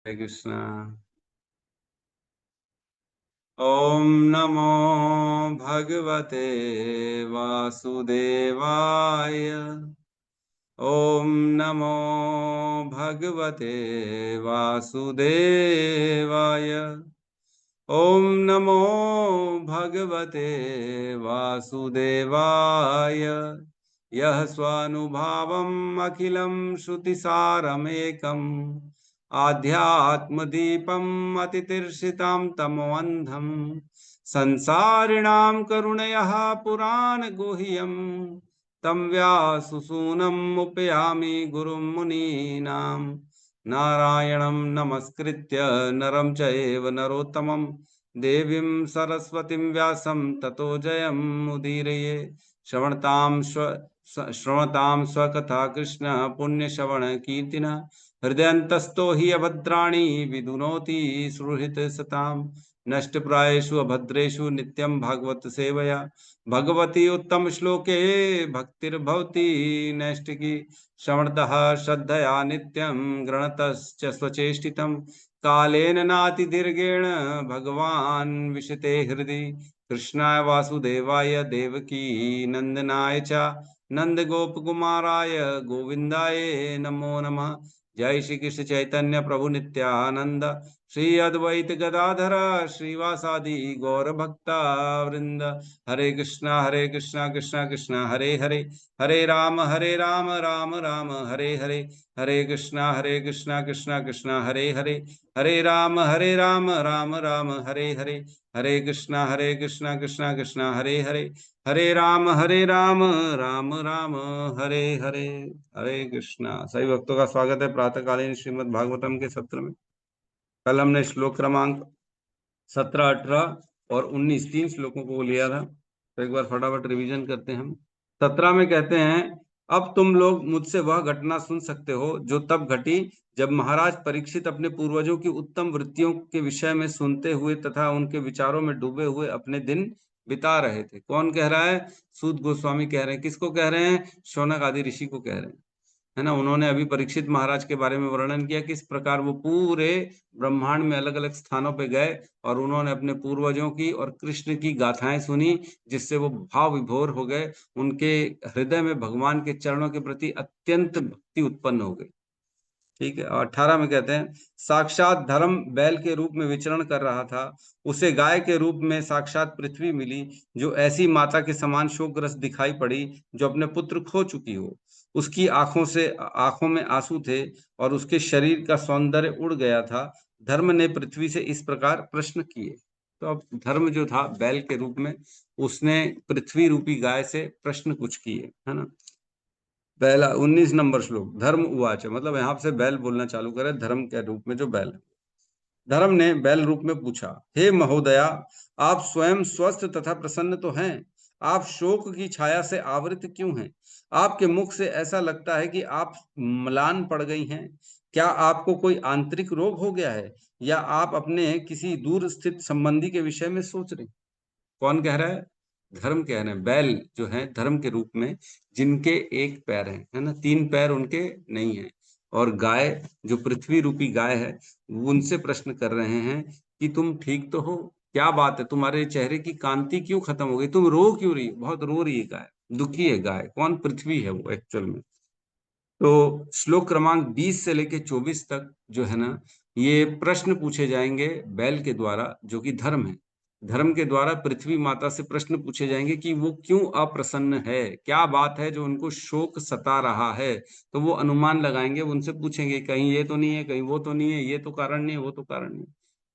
हरे कृष्णा। ओम नमो भगवते वासुदेवाय। ओम नमो भगवते वासुदेवाय। ओम नमो भगवते वासुदेवाय। यः स्वानुभावम् अखिलं श्रुतिसारमेकम् आध्यात्मदीपम् अतितीर्षितां तमोऽन्धम् संसारिणां करुणयः पुराणगुह्यम् तं व्याससूनम् उपयामि गुरुं मुनीनां। नारायणं नमस्कृत्य नरं चैव नरोत्तमं देवीं सरस्वतीं व्यासं ततो जयमुदीरये। श्रवणतां स्वकथा कृष्ण पुण्यश्रवण कीर्तिना हृदयन्तस्थो हि अभद्राणि विदुनोति सुहृत् सताम्। नष्टप्रायेषु अभद्रेषु नित्यं भागवत सेवया भगवती उत्तम श्लोके भक्तिर्भवति नैष्टिकी। श्रवणतः श्रद्धया नित्यं गृणतश्च स्वचेष्टितं कालेन नातिदीर्घेण भगवान् विशते हृदि। कृष्णाय वासुदेवाय देवकी नंदनाय च नंदगोपकुमाराय गोविंदाय नमो नमः। जय श्री कृष्ण चैतन्य प्रभु नित्यानंद श्री अद्वैत गदाधर श्रीवासादि गौर भक्ता वृंद। हरे कृष्णा कृष्णा कृष्णा हरे हरे, हरे राम राम राम हरे हरे। हरे कृष्णा कृष्णा कृष्णा हरे हरे, हरे राम राम राम हरे हरे। हरे कृष्णा कृष्णा कृष्णा हरे हरे, हरे राम राम राम हरे हरे। हरे कृष्णा। सभी भक्तों का स्वागत है प्रातःकालीन श्रीमद् भागवतम के सत्र में। कल हमने श्लोक क्रमांक 17, 18 और 19 तीन श्लोकों को लिया था, तो एक बार फटाफट रिवीजन करते हैं हम। 17 में कहते हैं, अब तुम लोग मुझसे वह घटना सुन सकते हो जो तब घटी जब महाराज परीक्षित अपने पूर्वजों की उत्तम वृत्तियों के विषय में सुनते हुए तथा उनके विचारों में डूबे हुए अपने दिन बिता रहे थे। कौन कह रहा है? सूत गोस्वामी कह रहे हैं। किसको कह रहे हैं? शौनक आदि ऋषि को कह रहे हैं, है ना। उन्होंने अभी परीक्षित महाराज के बारे में वर्णन किया, किस प्रकार वो पूरे ब्रह्मांड में अलग अलग स्थानों पे गए और उन्होंने अपने पूर्वजों की और कृष्ण की गाथाएं सुनी, जिससे वो भाव विभोर हो गए। उनके हृदय में भगवान के चरणों के प्रति अत्यंत भक्ति उत्पन्न हो गई। ठीक है। और 18 में कहते हैं, साक्षात धर्म बैल के रूप में विचरण कर रहा था। उसे गाय के रूप में साक्षात पृथ्वी मिली, जो ऐसी माता के समान शोकग्रस्त दिखाई पड़ी जो अपने पुत्र खो चुकी हो। उसकी आंखों में आंसू थे और उसके शरीर का सौंदर्य उड़ गया था। धर्म ने पृथ्वी से इस प्रकार प्रश्न किए। तो अब धर्म जो था बैल के रूप में, उसने पृथ्वी रूपी गाय से प्रश्न कुछ किए, है ना। पहला 19 नंबर श्लोक, धर्म उवाच, मतलब यहाँ से बैल बोलना चालू करे धर्म के रूप में जो बैल है। धर्म ने बैल रूप में पूछा, हे महोदया, आप स्वयं स्वस्थ तथा प्रसन्न तो हैं? आप शोक की छाया से आवृत क्यों हैं? आपके मुख से ऐसा लगता है कि आप म्लान पड़ गई हैं। क्या आपको कोई आंतरिक रोग हो गया है या आप अपने किसी दूर स्थित संबंधी के विषय में सोच रहे हैं? कौन कह रहा है? धर्म कह रहे हैं। बैल जो है धर्म के रूप में, जिनके एक पैर हैं, है ना, तीन पैर उनके नहीं है। और गाय जो पृथ्वी रूपी गाय है, वो उनसे प्रश्न कर रहे हैं कि तुम ठीक तो हो? क्या बात है, तुम्हारे चेहरे की कांति क्यों खत्म हो गई? तुम रो क्यों रही हो? बहुत रो रही है गाय, दुखी है गाय। कौन? पृथ्वी है वो एक्चुअल में। तो श्लोक क्रमांक 20 से लेके 24 तक जो है ना, ये प्रश्न पूछे जाएंगे बैल के द्वारा, जो कि धर्म है। धर्म के द्वारा पृथ्वी माता से प्रश्न पूछे जाएंगे कि वो क्यों अप्रसन्न है, क्या बात है जो उनको शोक सता रहा है। तो वो अनुमान लगाएंगे, उनसे पूछेंगे कहीं ये तो नहीं है, कहीं वो तो नहीं है, ये तो कारण नहीं है, वो तो कारण नहीं है।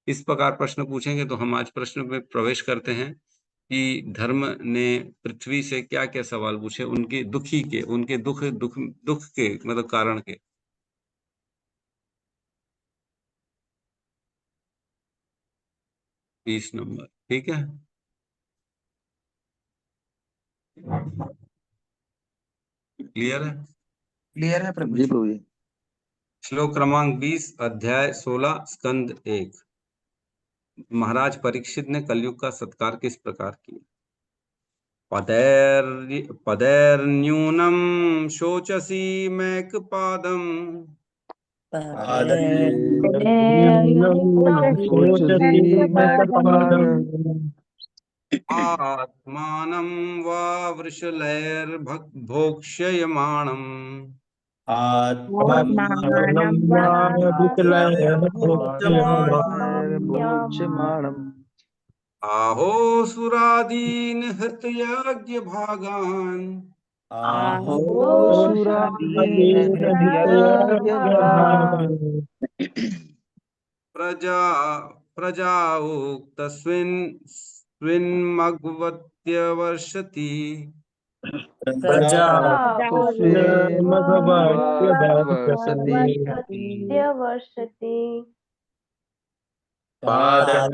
इस प्रकार प्रश्न पूछेंगे। तो हम आज प्रश्न में प्रवेश करते हैं कि धर्म ने पृथ्वी से क्या क्या सवाल पूछे, उनके दुखी के, उनके दुख के मतलब कारण के। 20 नंबर, ठीक है। क्लियर है? क्लियर है प्रभु जी जी। प्रभु जी। श्लोक क्रमांक 20, अध्याय 16, स्कंद 1। महाराज परीक्षित ने कलयुग का सत्कार किस प्रकार किया। पदैर्न्यूनम शोचसी मैक पादम आत्मानं वा वृषलैर्भोक्ष्यमाणम् आत्मानं वा भोक्ष्यमाणम् आहोसुरादीन् हृतयज्ञभागान् प्रजा उक्तस्मिन् स्विन्मग्वत्यवर्षति पादं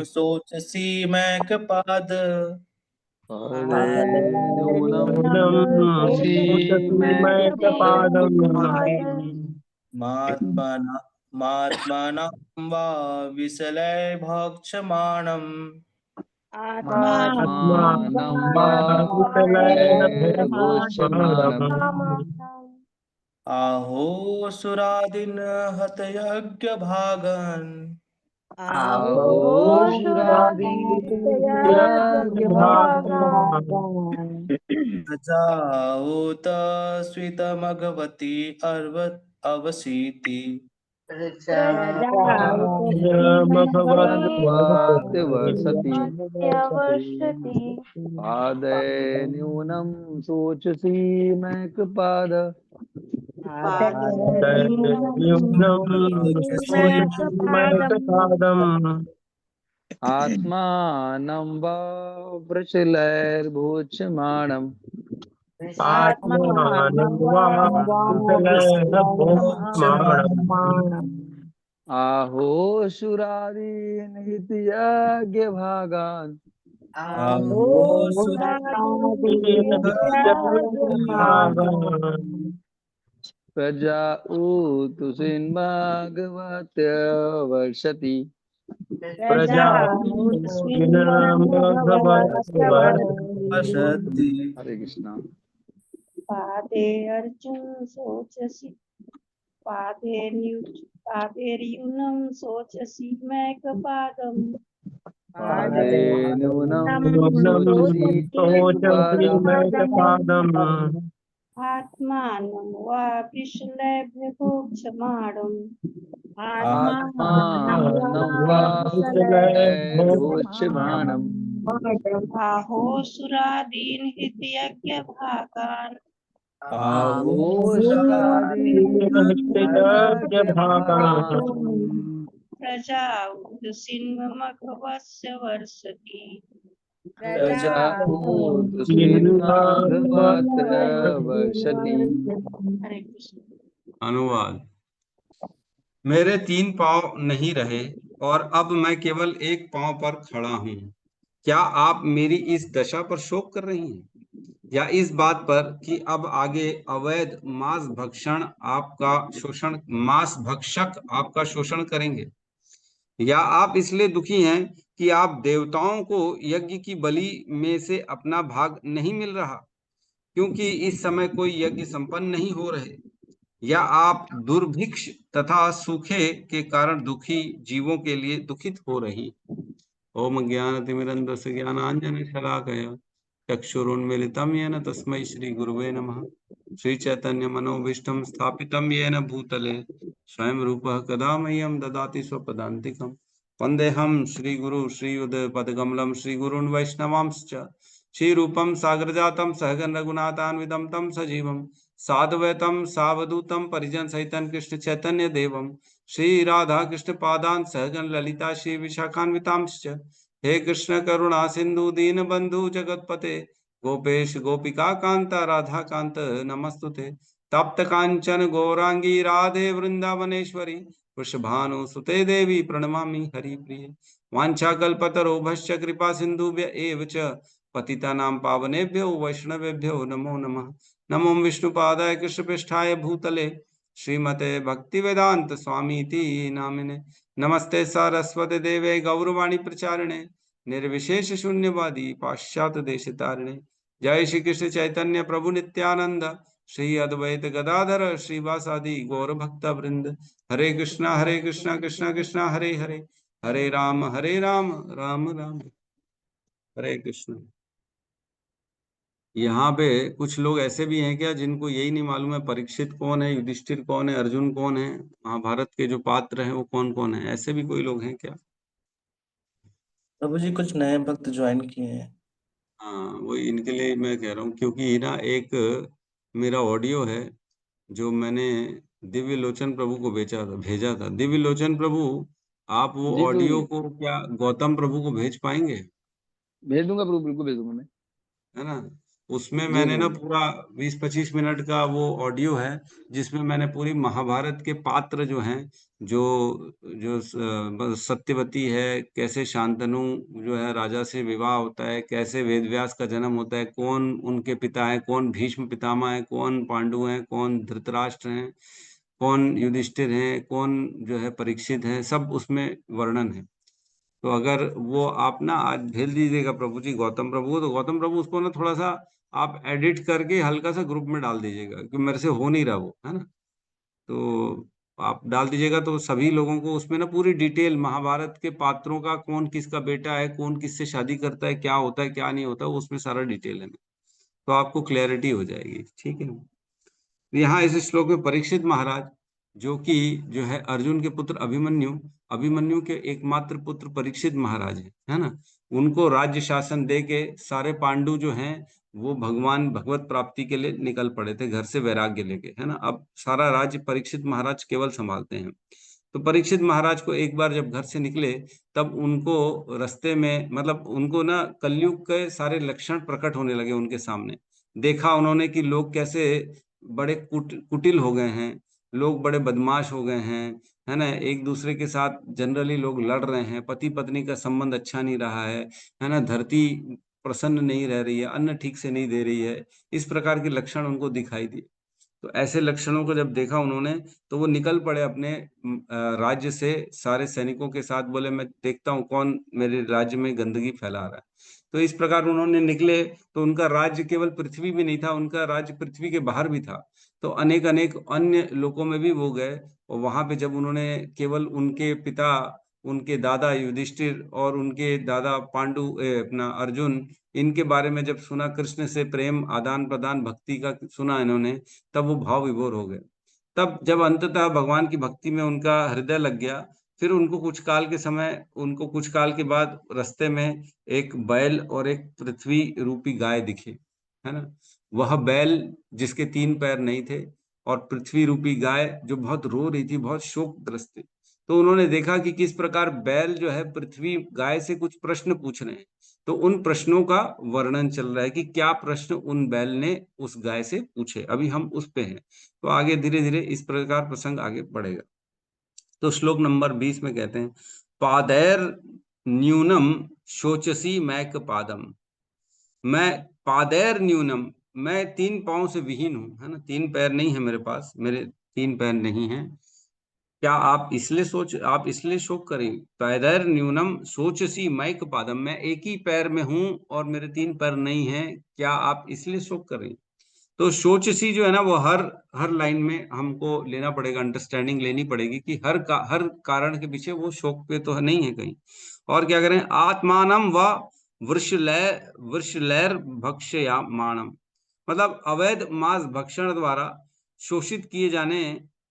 शोचसि मैकपाद महात्मानं वा विशलै भक्षमाणम् आहोसुरादीन् हतयज्ञभागान् प्रजाऊत स्वितमघवती अवसीति पादे न्यूनं शोचसि मैकपाद आत्मानं वा वृषलैर्भोक्ष्यमाणम् आहोसुरादीन् हितयज्ञभागान् प्रजा ऊतुसिन्मग्वत्यवर्षति हरे कृष्णा। पादे अर्जुन शोचसि पादेर्यूनं शोचसि मैकपादम् आत्मानं वा वृषलैर्भोक्ष्यमाणम् आहोसुरादीन् हृतयज्ञभागान् प्रजा उदसिन्मघवस्य वर्षति हरे कृष्ण। अनुवाद। मेरे 3 पांव नहीं रहे और अब मैं केवल एक पांव पर खड़ा हूँ। क्या आप मेरी इस दशा पर शोक कर रही हैं या इस बात पर कि अब आगे अवैध मांस भक्षक आपका शोषण करेंगे? या आप इसलिए दुखी हैं कि आप देवताओं को यज्ञ की बलि में से अपना भाग नहीं मिल रहा क्योंकि इस समय कोई यज्ञ संपन्न नहीं हो रहे, या आप दुर्भिक्ष तथा सूखे के कारण दुखी जीवों के लिए दुखित हो रही। ओम ज्ञानतिमिरन्धस्य ज्ञानाञ्जनशलाकया चक्षुरुन्मीलितं येन तस्मै श्री गुरुवे नमः। श्री चैतन्य मनोभीष्टं स्थापितं येन भूतले स्वयं रूपः कदा मह्यं ददाति स्वपदान्तिकं। वन्देऽहं श्रीगुरु श्रीयुतपदकमलं श्रीगुरून् वैष्णवांश्च श्रीरूपं सागरजातं सहगण रघुनाथान्वितं तं सजीवं साद्वैतं सावधूतं परिजन सहितं कृष्ण चैतन्य देवं श्री राधा कृष्ण पादान सहगण ललिता श्री विशाखान्वितांश्च। हे कृष्ण करुणा सिंधु दीन बंधु जगतपते गोपेश गोपिका कांता राधा कांत नमस्तुते। तप्त कांचन गौरांगी राधे वृंदावनेश्वरी वृषभानु सुते देवी प्रणमामि हरिप्रिये। वाञ्छाकल्पतरुभ्यश्च कृपा सिन्धुभ्य एव च पतितानां पावनेभ्यो वैष्णवेभ्यो नमो नमः। नमो विष्णुपादाय कृष्णपृष्ठाय भूतले श्रीमते भक्तिवेदांत स्वामीति नामिने। नमस्ते सारस्वती देवे गौरवाणी प्रचारिणे निर्विशेष शून्यवादी पाश्चात्य देशतारिणे। जय श्री कृष्ण चैतन्य प्रभु नित्यानंद श्री अद्वैत गदाधर श्रीवासादि गौर भक्त वृंद। हरे कृष्णा कृष्णा कृष्णा हरे हरे, हरे राम राम राम हरे कृष्ण। यहाँ पे कुछ लोग ऐसे भी हैं क्या जिनको यही नहीं मालूम है परीक्षित कौन है, युधिष्ठिर कौन है, अर्जुन कौन है, महाभारत के जो पात्र हैं वो कौन कौन है? ऐसे भी कोई लोग हैं क्या? प्रभु जी कुछ नए भक्त ज्वाइन किए हैं। हाँ, वो इनके लिए मैं कह रहा हूँ, क्योंकि ना एक मेरा ऑडियो है जो मैंने दिव्य लोचन प्रभु को भेजा था। दिव्य लोचन प्रभु, आप वो जी प्रभु ऑडियो जी, को क्या गौतम प्रभु को भेज पाएंगे? भेज दूंगा प्रभु, बिल्कुल भेज दूंगा मैं। है ना? उसमें जी मैंने ना प्रभु जी। पूरा 20-25 मिनट का वो ऑडियो है जिसमें मैंने पूरी महाभारत के पात्र जो हैं, जो जो सत्यवती है, कैसे शांतनु जो है राजा से विवाह होता है, कैसे वेदव्यास का जन्म होता है, कौन उनके पिता है, कौन भीष्म पितामह है, कौन पांडु हैं, कौन धृतराष्ट्र हैं, कौन युधिष्ठिर हैं, कौन जो है परीक्षित है, सब उसमें वर्णन है। तो अगर वो आप ना आज भेज दीजिएगा प्रभु जी गौतम प्रभु को, तो गौतम प्रभु उसको ना थोड़ा सा आप एडिट करके हल्का सा ग्रुप में डाल दीजिएगा, क्योंकि मेरे से हो नहीं रहा वो, है ना? तो आप डाल दीजिएगा तो सभी लोगों को उसमें ना पूरी डिटेल महाभारत के पात्रों का, कौन किसका बेटा है, कौन किससे शादी करता है, क्या होता है क्या नहीं होता, उसमें सारा डिटेल है, तो आपको क्लैरिटी हो जाएगी। ठीक है। यहाँ इस श्लोक में परीक्षित महाराज, जो कि जो है अर्जुन के पुत्र अभिमन्यु, अभिमन्यु के एकमात्र पुत्र परीक्षित महाराज है ना? उनको राज्य शासन दे के सारे पांडु जो हैं वो भगवान भगवत प्राप्ति के लिए निकल पड़े थे घर से वैराग्य लेके, है ना? अब सारा राज्य परीक्षित महाराज केवल संभालते हैं। तो परीक्षित महाराज को एक बार जब घर से निकले, तब उनको रास्ते में, मतलब उनको ना कलयुग के सारे लक्षण प्रकट होने लगे उनके सामने। देखा उन्होंने कि लोग कैसे बड़े कुटिल हो गए हैं, लोग बड़े बदमाश हो गए हैं, है ना? एक दूसरे के साथ जनरली लोग लड़ रहे हैं, पति पत्नी का संबंध अच्छा नहीं रहा है ना? धरती प्रसन्न नहीं रह रही है, अन्न ठीक से नहीं दे रही है, इस प्रकार के लक्षण उनको दिखाई दिए। तो ऐसे लक्षणों को जब देखा उन्होंने, तो वो निकल पड़े अपने राज्य से सारे सैनिकों के साथ, बोले मैं देखता हूँ कौन मेरे राज्य में गंदगी फैला रहा है। तो इस प्रकार उन्होंने निकले, तो उनका राज्य केवल पृथ्वी में नहीं था, उनका राज्य पृथ्वी के बाहर भी था। तो अनेक अनेक अन्य लोकों में भी वो गए, और वहां पे जब उन्होंने केवल उनके पिता, उनके दादा युधिष्ठिर और उनके दादा पांडु अपना अर्जुन, इनके बारे में जब सुना, कृष्ण से प्रेम आदान प्रदान भक्ति का सुना इन्होंने, तब वो भाव विभोर हो गए। तब जब अंततः भगवान की भक्ति में उनका हृदय लग गया, फिर उनको कुछ काल के बाद रास्ते में एक बैल और एक पृथ्वी रूपी गाय दिखे, है ना? वह बैल जिसके 3 पैर नहीं थे, और पृथ्वी रूपी गाय जो बहुत रो रही थी, बहुत शोकग्रस्त थी। तो उन्होंने देखा कि किस प्रकार बैल जो है पृथ्वी गाय से कुछ प्रश्न पूछ रहे हैं। तो उन प्रश्नों का वर्णन चल रहा है कि क्या प्रश्न उन बैल ने उस गाय से पूछे। अभी हम उस पे हैं, तो आगे धीरे धीरे इस प्रकार प्रसंग आगे बढ़ेगा। तो श्लोक नंबर 20 में कहते हैं, पादैर न्यूनम शोचसी मैक पादम। मैं पादैर न्यूनम, मैं 3 पांव से विहीन हूं, है ना? 3 पैर नहीं है मेरे पास, मेरे 3 पैर नहीं है। क्या आप इसलिए शोक करें? पैदर न्यूनम सोचसी मैक पादम, मैं एक ही पैर में हूं और मेरे 3 पैर नहीं हैं, क्या आप इसलिए शोक करें? तो सोचसी जो है ना, वो हर हर लाइन में हमको लेना पड़ेगा, अंडरस्टैंडिंग लेनी पड़ेगी कि हर कारण के पीछे वो शोक पे तो नहीं है कहीं। और क्या करें? आत्मानम व वृषलैर भक्ष्यमाणम, मतलब अवैध मांस भक्षण द्वारा शोषित किए जाने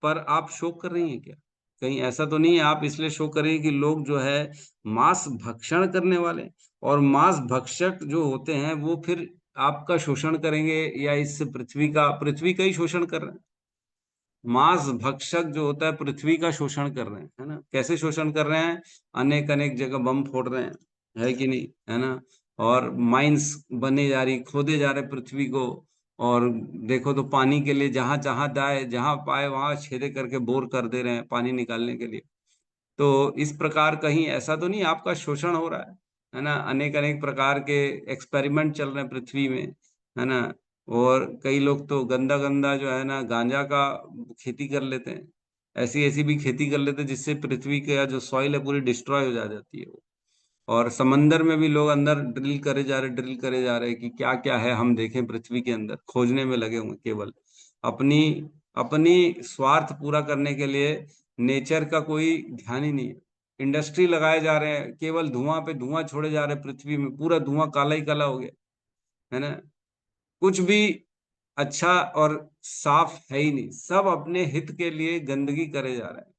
पर आप शोक कर रही हैं क्या? कहीं ऐसा तो नहीं है आप इसलिए शोक कर रही हैं कि लोग जो है मांस भक्षण करने वाले और मांस भक्षक जो होते हैं वो फिर आपका शोषण करेंगे, या इस पृथ्वी का ही शोषण कर रहे हैं? मांस भक्षक जो होता है पृथ्वी का शोषण कर रहे हैं, है ना? कैसे शोषण कर रहे हैं? अनेक अनेक जगह बम फोड़ रहे हैं, है कि नहीं, है ना? और माइंस बने जा रही, खोदे जा रहे पृथ्वी को। और देखो तो पानी के लिए जहां जहां जाए, जहां पाए वहां छेदे करके बोर कर दे रहे हैं पानी निकालने के लिए। तो इस प्रकार कहीं ऐसा तो नहीं आपका शोषण हो रहा है ना? अनेक अनेक प्रकार के एक्सपेरिमेंट चल रहे हैं पृथ्वी में, है ना? और कई लोग तो गंदा गंदा जो है ना गांजा का खेती कर लेते हैं, ऐसी ऐसी भी खेती कर लेते हैं जिससे पृथ्वी का जो सॉइल है पूरी डिस्ट्रॉय हो जाती है वो। और समंदर में भी लोग अंदर ड्रिल करे जा रहे कि क्या क्या है हम देखें, पृथ्वी के अंदर खोजने में लगे हुए केवल। अपनी अपनी स्वार्थ पूरा करने के लिए नेचर का कोई ध्यान ही नहीं है। इंडस्ट्री लगाए जा रहे हैं, केवल धुआं पे धुआं छोड़े जा रहे हैं, पृथ्वी में पूरा धुआं काला ही काला हो गया है ना। कुछ भी अच्छा और साफ है ही नहीं, सब अपने हित के लिए गंदगी करे जा रहे हैं।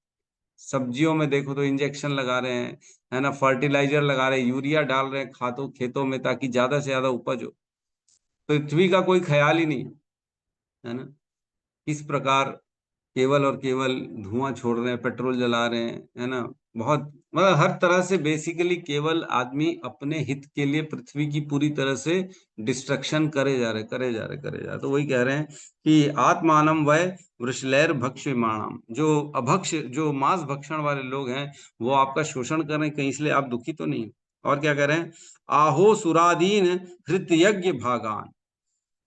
सब्जियों में देखो तो इंजेक्शन लगा रहे हैं, है ना, फर्टिलाइजर लगा रहे हैं, यूरिया डाल रहे हैं खातों खेतों में ताकि ज्यादा से ज्यादा उपज हो। पृथ्वी का कोई ख्याल ही नहीं है ना। किस प्रकार केवल और केवल धुआं छोड़ रहे हैं, पेट्रोल जला रहे हैं, है ना। बहुत मतलब हर तरह से बेसिकली केवल आदमी अपने हित के लिए पृथ्वी की पूरी तरह से डिस्ट्रक्शन करे जा रहे। तो वही कह रहे हैं कि आत्मानम वय वृषलैर भक्ष्यमाणम, जो अभक्ष जो मांस भक्षण वाले लोग हैं वो आपका शोषण कर रहे हैं कहीं, इसलिए आप दुखी तो नहीं। और क्या कह रहे हैं, आहो सुरादीन हृत यज्ञ भागान।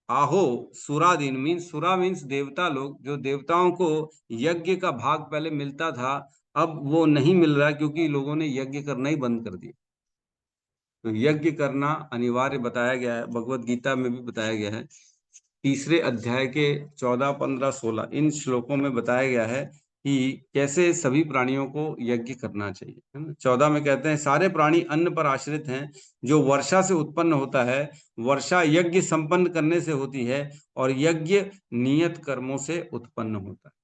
आहो सुरादीन मीन्स, सुरा मीन्स देवता लोग, जो देवताओं को यज्ञ का भाग पहले मिलता था अब वो नहीं मिल रहा क्योंकि लोगों ने यज्ञ करना ही बंद कर दिया। तो यज्ञ करना अनिवार्य बताया गया है, भगवत गीता में भी बताया गया है। तीसरे अध्याय के 14, 15, 16 इन श्लोकों में बताया गया है कि कैसे सभी प्राणियों को यज्ञ करना चाहिए, है ना। 14 में कहते हैं, सारे प्राणी अन्न पर आश्रित हैं, जो वर्षा से उत्पन्न होता है, वर्षा यज्ञ संपन्न करने से होती है, और यज्ञ नियत कर्मों से उत्पन्न होता है।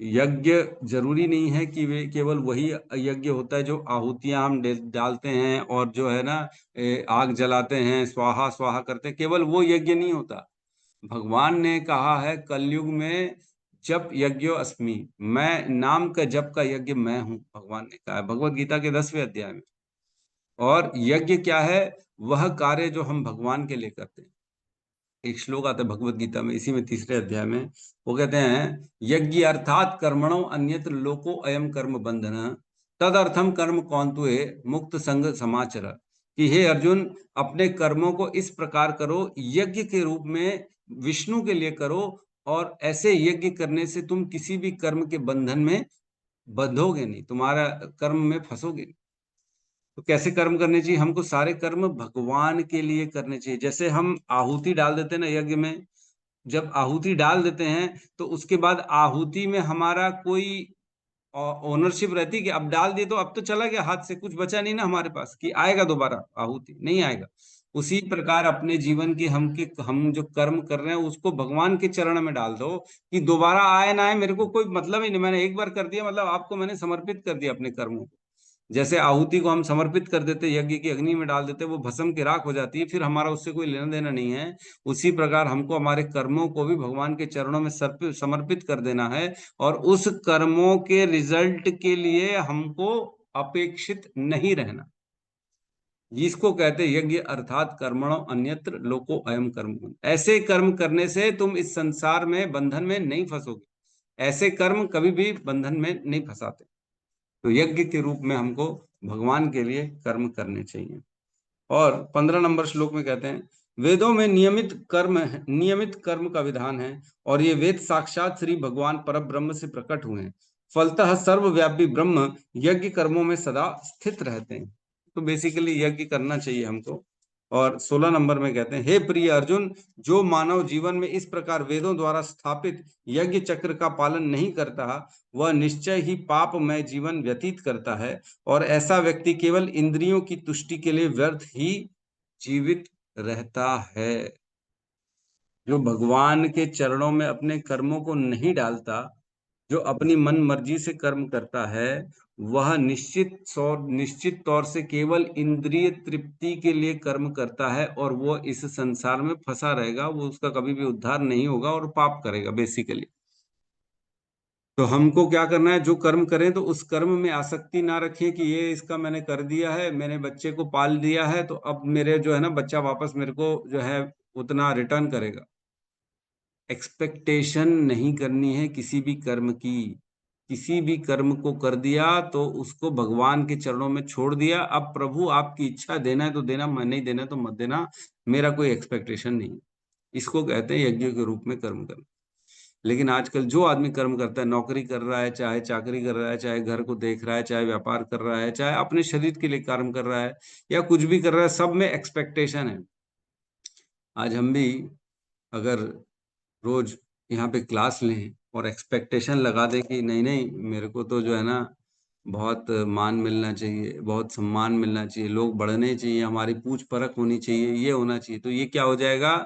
यज्ञ जरूरी नहीं है कि वे केवल वही यज्ञ होता है जो आहुतियां हम डालते हैं और जो है ना आग जलाते हैं, स्वाहा स्वाहा करते हैं, केवल वो यज्ञ नहीं होता। भगवान ने कहा है कलयुग में जप यज्ञो अस्मि, मैं नाम का जप का यज्ञ मैं हूं, भगवान ने कहा है भगवत गीता के 10वें अध्याय में। और यज्ञ क्या है, वह कार्य जो हम भगवान के लिए करते हैं। एक श्लोक आता है भगवत गीता में, इसी में तीसरे अध्याय में, वो कहते हैं यज्ञ अर्थात कर्मणो अन्यत्र लोको अयम कर्म बंधन तदर्थम कर्म कौंतुए मुक्त संग समाचर। कि हे अर्जुन, अपने कर्मों को इस प्रकार करो, यज्ञ के रूप में विष्णु के लिए करो, और ऐसे यज्ञ करने से तुम किसी भी कर्म के बंधन में बंधोगे नहीं, तुम्हारा कर्म में फंसोगे नहीं। तो कैसे कर्म करने चाहिए हमको, सारे कर्म भगवान के लिए करने चाहिए। जैसे हम आहुति डाल देते हैं ना यज्ञ में, जब आहुति डाल देते हैं तो उसके बाद आहुति में हमारा कोई ओनरशिप रहती है कि अब डाल दिए तो अब तो चला गया हाथ से, कुछ बचा नहीं ना हमारे पास कि आएगा दोबारा, आहुति नहीं आएगा। उसी प्रकार अपने जीवन की हम जो कर्म कर रहे हैं उसको भगवान के चरण में डाल दो कि दोबारा आए ना आए मेरे को कोई मतलब ही नहीं, मैंने एक बार कर दिया, मतलब आपको मैंने समर्पित कर दिया अपने कर्मों को। जैसे आहुति को हम समर्पित कर देते, यज्ञ की अग्नि में डाल देते, वो भस्म की राख हो जाती है, फिर हमारा उससे कोई लेना देना नहीं है। उसी प्रकार हमको हमारे कर्मों को भी भगवान के चरणों में समर्पित कर देना है, और उस कर्मों के रिजल्ट के लिए हमको अपेक्षित नहीं रहना। जिसको कहते हैं यज्ञ अर्थात कर्मणो अन्यत्र लोको अयम कर्म। ऐसे कर्म करने से तुम इस संसार में बंधन में नहीं फंसोगे। ऐसे कर्म कभी भी बंधन में नहीं फंसाते। तो यज्ञ के रूप में हमको भगवान के लिए कर्म करने चाहिए। और 15 नंबर श्लोक में कहते हैं, वेदों में नियमित कर्म का विधान है, और ये वेद साक्षात श्री भगवान परब्रह्म से प्रकट हुए हैं। फलतः सर्वव्यापी ब्रह्म यज्ञ कर्मों में सदा स्थित रहते हैं। तो बेसिकली यज्ञ करना चाहिए हमको। और 16 नंबर में कहते हैं, हे प्रिय अर्जुन, जो मानव जीवन में इस प्रकार वेदों द्वारा स्थापित यज्ञ चक्र का पालन नहीं करता, वह निश्चय ही पापमय जीवन व्यतीत करता है, और ऐसा व्यक्ति केवल इंद्रियों की तुष्टि के लिए व्यर्थ ही जीवित रहता है। जो भगवान के चरणों में अपने कर्मों को नहीं डालता, जो अपनी मन मर्जी से कर्म करता है, वह निश्चित तौर से केवल इंद्रिय तृप्ति के लिए कर्म करता है, और वो इस संसार में फंसा रहेगा, वो उसका कभी भी उद्धार नहीं होगा और पाप करेगा बेसिकली। तो हमको क्या करना है, जो कर्म करें तो उस कर्म में आसक्ति ना रखें कि ये इसका मैंने कर दिया है, मैंने बच्चे को पाल दिया है, तो अब मेरे जो है ना बच्चा वापस मेरे को जो है उतना रिटर्न करेगा। एक्सपेक्टेशन नहीं करनी है किसी भी कर्म की। किसी भी कर्म को कर दिया तो उसको भगवान के चरणों में छोड़ दिया, अब प्रभु आपकी इच्छा, देना है तो देना, मैं नहीं देना तो मत देना, मेरा कोई एक्सपेक्टेशन नहीं। इसको कहते हैं यज्ञ के रूप में कर्म करना। लेकिन आजकल जो आदमी कर्म करता है, नौकरी कर रहा है, चाहे चाकरी कर रहा है, चाहे घर को देख रहा है, चाहे व्यापार कर रहा है, चाहे अपने शरीर के लिए कर्म कर रहा है, या कुछ भी कर रहा है, सब में एक्सपेक्टेशन है। आज हम भी अगर रोज यहाँ पे क्लास लें और एक्सपेक्टेशन लगा दें कि नहीं नहीं मेरे को तो जो है ना बहुत मान मिलना चाहिए, बहुत सम्मान मिलना चाहिए, लोग बढ़ने चाहिए, हमारी पूछ परख होनी चाहिए, ये होना चाहिए, तो ये क्या हो जाएगा,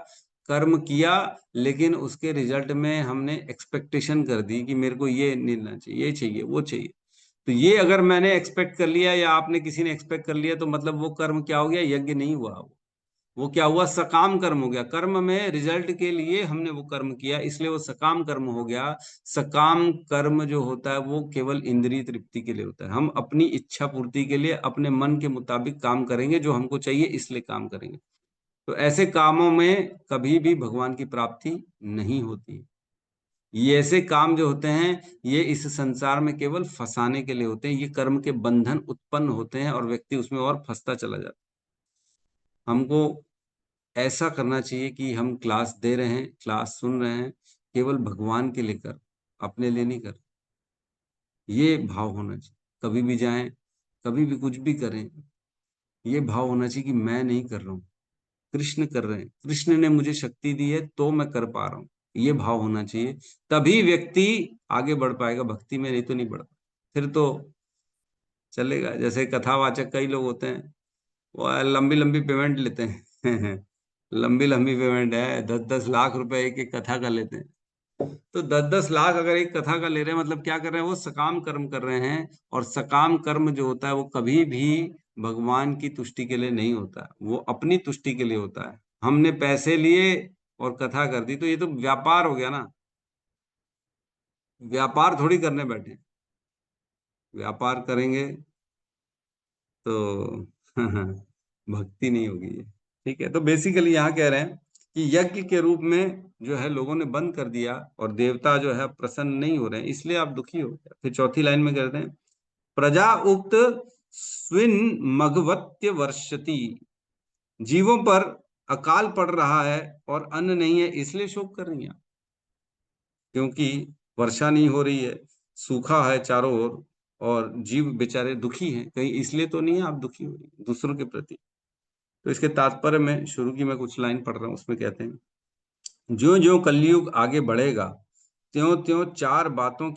कर्म किया लेकिन उसके रिजल्ट में हमने एक्सपेक्टेशन कर दी कि मेरे को ये मिलना चाहिए, ये चाहिए, वो चाहिए। तो ये अगर मैंने एक्सपेक्ट कर लिया या आपने किसी ने एक्सपेक्ट कर लिया तो मतलब वो कर्म क्या हो गया, यज्ञ नहीं हुआ, वो क्या हुआ, सकाम कर्म हो गया। कर्म में रिजल्ट के लिए हमने वो कर्म किया, इसलिए वो सकाम कर्म हो गया। सकाम कर्म जो होता है वो केवल इंद्रिय तृप्ति के लिए होता है। हम अपनी इच्छा पूर्ति के लिए अपने मन के मुताबिक काम करेंगे, जो हमको चाहिए इसलिए काम करेंगे। तो ऐसे कामों में कभी भी भगवान की प्राप्ति नहीं होती। ये ऐसे काम जो होते हैं ये इस संसार में केवल फंसाने के लिए होते हैं। ये कर्म के बंधन उत्पन्न होते हैं और व्यक्ति उसमें और फंसता चला जाता है। हमको ऐसा करना चाहिए कि हम क्लास दे रहे हैं, क्लास सुन रहे हैं, केवल भगवान के लिए कर, अपने लिए नहीं कर। ये भाव होना चाहिए। कभी भी जाएं, कभी भी कुछ भी करें, ये भाव होना चाहिए कि मैं नहीं कर रहा हूँ, कृष्ण कर रहे हैं, कृष्ण ने मुझे शक्ति दी है तो मैं कर पा रहा हूँ। ये भाव होना चाहिए, तभी व्यक्ति आगे बढ़ पाएगा भक्ति में, नहीं तो नहीं बढ़ पाएगा। फिर तो चलेगा। जैसे कथावाचक कई लोग होते हैं, वो लंबी लंबी पेमेंट लेते हैं लंबी लंबी पेमेंट है, 10-10 लाख रुपए एक एक कथा का लेते हैं। तो 10-10 लाख अगर एक कथा का ले रहे हैं, मतलब क्या कर रहे हैं, वो सकाम कर्म कर रहे हैं। और सकाम कर्म जो होता है वो कभी भी भगवान की तुष्टि के लिए नहीं होता, वो अपनी तुष्टि के लिए होता है। हमने पैसे लिए और कथा कर दी, तो ये तो व्यापार हो गया ना। व्यापार थोड़ी करने बैठे, व्यापार करेंगे तो भक्ति नहीं होगी ये। ठीक है, तो बेसिकली यहाँ कह रहे हैं कि यज्ञ के रूप में जो है लोगों ने बंद कर दिया और देवता जो है प्रसन्न नहीं हो रहे हैं, इसलिए आप दुखी हो गए। फिर चौथी लाइन में कहते हैं, प्रजा उक्त स्विन मघवत्य वर्षति, जीवों पर अकाल पड़ रहा है और अन्न नहीं है इसलिए शोक कर रही हैं। क्योंकि वर्षा नहीं हो रही है, सूखा है चारों ओर और जीव बेचारे दुखी हैं, कहीं इसलिए तो नहीं है आप दुखी हो रही हैं दूसरों के प्रति। तो इसके तात्पर्य में शुरू की मैं कुछ लाइन पढ़ रहा हूँ, उसमें कहते हैं, ज्यो ज्यो कलयुग आगे बढ़ेगा त्यों त्यों चार बातों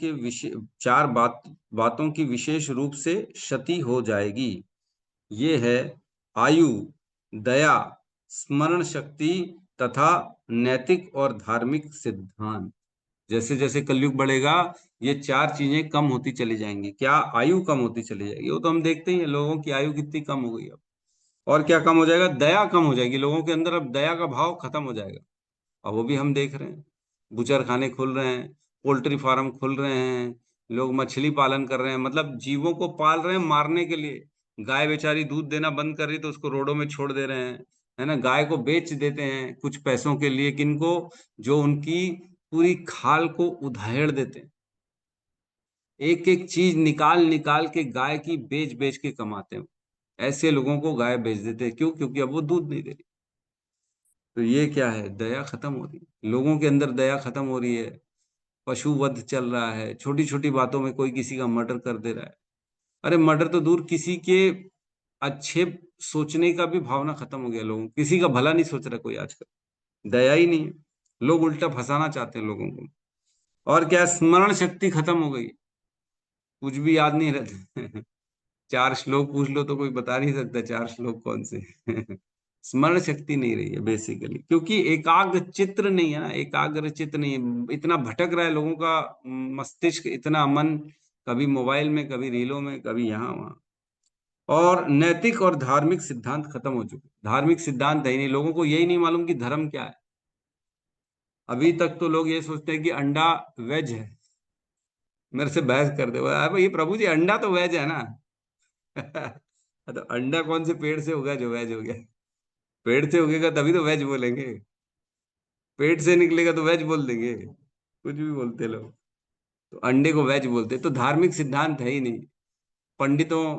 की विशेष रूप से क्षति हो जाएगी। ये है आयु, दया, स्मरण शक्ति तथा नैतिक और धार्मिक सिद्धांत। जैसे जैसे कलयुग बढ़ेगा ये चार चीजें कम होती चली जाएंगी। क्या? आयु कम होती चली जाएगी, वो तो हम देखते ही हैं, लोगों की आयु कितनी कम हो गई अब। और क्या कम हो जाएगा? दया कम हो जाएगी, लोगों के अंदर अब दया का भाव खत्म हो जाएगा। और वो भी हम देख रहे हैं, बुचर खाने खुल रहे हैं, पोल्ट्री फार्म खुल रहे हैं, लोग मछली पालन कर रहे हैं, मतलब जीवों को पाल रहे हैं मारने के लिए। गाय बेचारी दूध देना बंद कर रही तो उसको रोडों में छोड़ दे रहे हैं, है ना। गाय को बेच देते हैं कुछ पैसों के लिए, किनको? जो उनकी पूरी खाल को उधेड़ देते हैं, एक एक चीज निकाल निकाल के गाय की बेच बेच के कमाते हैं। ऐसे लोगों को गाय बेच देते हैं, क्यों? क्योंकि अब वो दूध नहीं दे रही। तो ये क्या है? दया खत्म हो रही है, लोगों के अंदर दया खत्म हो रही है। पशु वध चल रहा है, छोटी छोटी बातों में कोई किसी का मर्डर कर दे रहा है। अरे मर्डर तो दूर, किसी के अच्छे सोचने का भी भावना खत्म हो गया लोगों, किसी का भला नहीं सोच रहा कोई आजकल, दया ही नहीं है। लोग उल्टा फंसाना चाहते हैं लोगों को। और क्या? स्मरण शक्ति खत्म हो गई, कुछ भी याद नहीं रहता चार श्लोक पूछ लो तो कोई बता नहीं सकता चार श्लोक कौन से स्मरण शक्ति नहीं रही है बेसिकली, क्योंकि एकाग्र चित्र नहीं है ना, एकाग्र चित्त नहीं है। इतना भटक रहा है लोगों का मस्तिष्क, इतना मन कभी मोबाइल में, कभी रीलों में, कभी यहाँ वहां। और नैतिक और धार्मिक सिद्धांत खत्म हो चुके, धार्मिक सिद्धांत है ही नहीं। लोगों को यही नहीं मालूम कि धर्म क्या है। अभी तक तो लोग ये सोचते हैं कि अंडा वेज है, मेरे से बहस कर दे भाई, प्रभु जी अंडा तो वेज है ना तो अंडा कौन से पेड़ से होगा जो वेज हो गया? पेड़ से उगेगा तभी तो वेज बोलेंगे, पेट से निकलेगा तो वेज बोल देंगे, कुछ भी बोलते लोग। तो अंडे को वेज बोलते, तो धार्मिक सिद्धांत है ही नहीं। पंडितों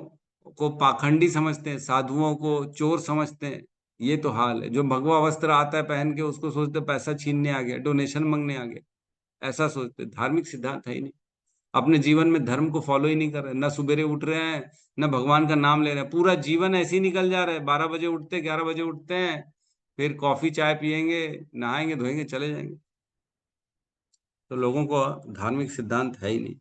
को पाखंडी समझते हैं, साधुओं को चोर समझते हैं। ये तो हाल है। जो भगवा वस्त्र आता है पहन के उसको सोचते पैसा छीनने आ गया, डोनेशन मांगने आ गया, ऐसा सोचते। धार्मिक सिद्धांत है ही नहीं। अपने जीवन में धर्म को फॉलो ही नहीं कर रहे, ना सुबेरे उठ रहे हैं, ना भगवान का नाम ले रहे हैं। पूरा जीवन ऐसे ही निकल जा रहा है, 12 बजे उठते, 11 बजे उठते हैं, फिर कॉफी चाय पियेंगे, नहाएंगे धोएंगे, चले जाएंगे। तो लोगों को धार्मिक सिद्धांत है ही नहीं।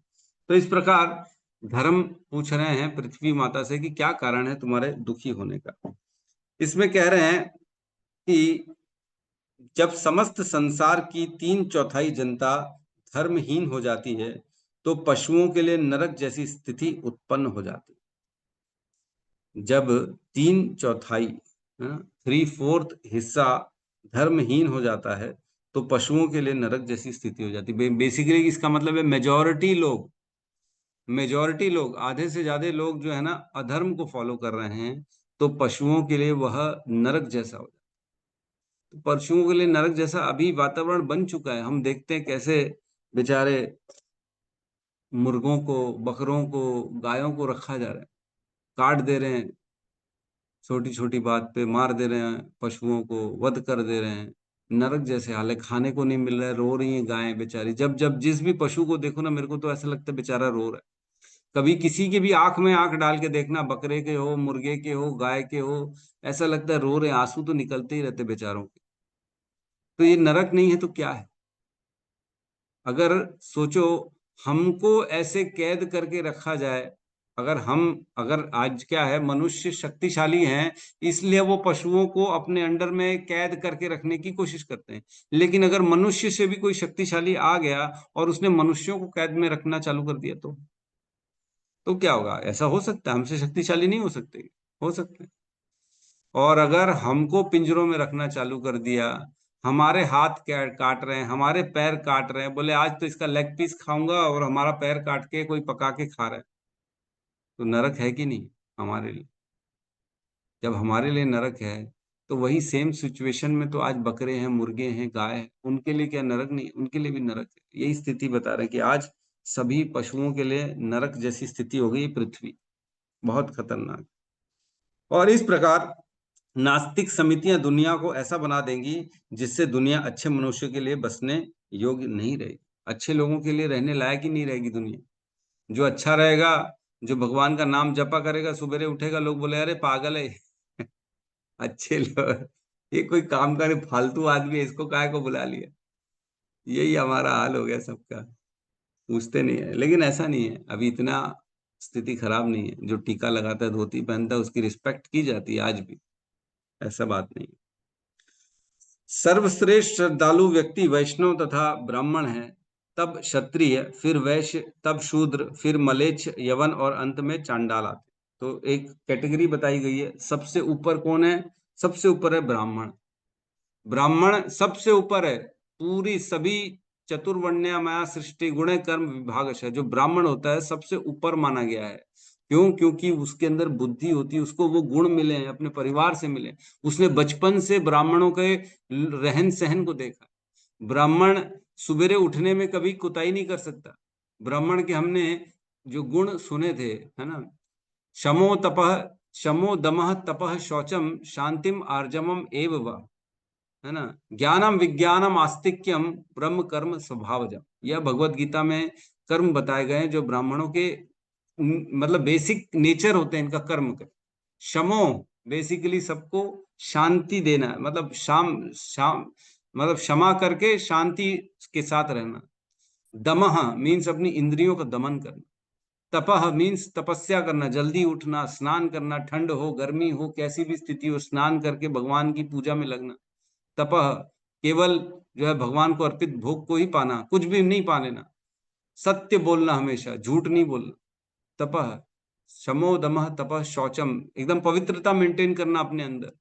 तो इस प्रकार धर्म पूछ रहे हैं पृथ्वी माता से कि क्या कारण है तुम्हारे दुखी होने का। इसमें कह रहे हैं कि जब समस्त संसार की 3/4 जनता धर्महीन हो जाती है तो पशुओं के लिए नरक जैसी स्थिति उत्पन्न हो जाती है। जब 3/4 3/4 हिस्सा धर्महीन हो जाता है तो पशुओं के लिए नरक जैसी स्थिति हो जाती है। बेसिकली इसका मतलब है मेजॉरिटी लोग आधे से ज्यादा लोग जो है ना अधर्म को फॉलो कर रहे हैं, तो पशुओं के लिए वह नरक जैसा हो जाता है। तो पशुओं के लिए नरक जैसा अभी वातावरण बन चुका है। हम देखते हैं कैसे बेचारे मुर्गों को, बकरों को, गायों को रखा जा रहा है, काट दे रहे हैं, छोटी छोटी बात पे मार दे रहे हैं, पशुओं को वध कर दे रहे हैं। नरक जैसे हाल है, खाने को नहीं मिल रहा है, रो रही है गायें बेचारी। जब जब जिस भी पशु को देखो ना, मेरे को तो ऐसा लगता है बेचारा रो रहा है। कभी किसी के भी आंख में आंख डाल के देखना, बकरे के हो, मुर्गे के हो, गाय के हो, ऐसा लगता है रो रहे हैं, आंसू तो निकलते ही रहते बेचारों के। तो ये नरक नहीं है तो क्या है? अगर सोचो हमको ऐसे कैद करके रखा जाए, अगर आज क्या है, मनुष्य शक्तिशाली हैं इसलिए वो पशुओं को अपने अंडर में कैद करके रखने की कोशिश करते हैं। लेकिन अगर मनुष्य से भी कोई शक्तिशाली आ गया और उसने मनुष्यों को कैद में रखना चालू कर दिया तो क्या होगा? ऐसा हो सकता है? हमसे शक्तिशाली नहीं हो सकते? हो सकते हैं। और अगर हमको पिंजरों में रखना चालू कर दिया, हमारे हाथ काट रहे हैं, हमारे पैर काट रहे हैं, बोले आज तो इसका लेग पीस खाऊंगा, और हमारा पैर काट के कोई पका के खा रहा है, तो नरक है कि नहीं हमारे लिए? जब हमारे लिए नरक है तो वही सेम सिचुएशन में तो आज बकरे हैं, मुर्गे हैं, गाय हैं, उनके लिए क्या नरक नहीं? उनके लिए भी नरक है। यही स्थिति बता रहे हैं कि आज सभी पशुओं के लिए नरक जैसी स्थिति हो गई पृथ्वी, बहुत खतरनाक। और इस प्रकार नास्तिक समितियां दुनिया को ऐसा बना देंगी जिससे दुनिया अच्छे मनुष्य के लिए बसने योग्य नहीं रहेगी। अच्छे लोगों के लिए रहने लायक ही नहीं रहेगी दुनिया। जो अच्छा रहेगा, जो भगवान का नाम जपा करेगा, सुबेरे उठेगा, लोग बोले अरे पागल है अच्छे लोग, ये कोई काम करे, फालतू आदमी है, इसको काहे को बुला लिया। यही हमारा हाल हो गया सबका, पूछते नहीं है। लेकिन ऐसा नहीं है, अभी इतना स्थिति खराब नहीं है। जो टीका लगाता है, धोती पहनता है, उसकी रिस्पेक्ट की जाती है आज भी, ऐसा बात नहीं। सर्वश्रेष्ठ श्रद्धालु व्यक्ति वैष्णव तथा ब्राह्मण है, तब क्षत्रिय, फिर वैश्य, तब शूद्र, फिर मलेच्छ, यवन और अंत में चांडाल आते। तो एक कैटेगरी बताई गई है। सबसे ऊपर कौन है? सबसे ऊपर है ब्राह्मण। ब्राह्मण सबसे ऊपर है, पूरी सभी चतुर्वर्ण्य माया सृष्टि गुण कर्म विभाग है। जो ब्राह्मण होता है सबसे ऊपर माना गया है। क्यों? क्योंकि उसके अंदर बुद्धि होती है, उसको वो गुण मिले हैं, अपने परिवार से मिले। उसने बचपन से ब्राह्मणों के रहन सहन को देखा। ब्राह्मण सुबेरे उठने में कभी कुताई नहीं कर सकता। ब्राह्मण के हमने जो गुण सुने थे, है ना, शमो दमः तपः शौचम शांतिम आर्जवम एव वा, है ना, ज्ञानम विज्ञानम आस्तिक्यम ब्रह्म कर्म स्वभावजम। यह भगवत गीता में कर्म बताए गए हैं जो ब्राह्मणों के मतलब बेसिक नेचर होते हैं इनका कर्म का। शमो बेसिकली सबको शांति देना, मतलब शाम शाम मतलब क्षमा करके शांति के साथ रहना। दमः मीन्स अपनी इंद्रियों का दमन करना। तपह मीन्स तपस्या करना, जल्दी उठना, स्नान करना, ठंड हो गर्मी हो कैसी भी स्थिति हो, स्नान करके भगवान की पूजा में लगना। तपह केवल जो है भगवान को अर्पित भोग को ही पाना, कुछ भी नहीं पा लेना। सत्य बोलना, हमेशा झूठ नहीं बोलना। तपह शमो दमः तपः शौचम, एकदम पवित्रता मेंटेन करना अपने अंदर।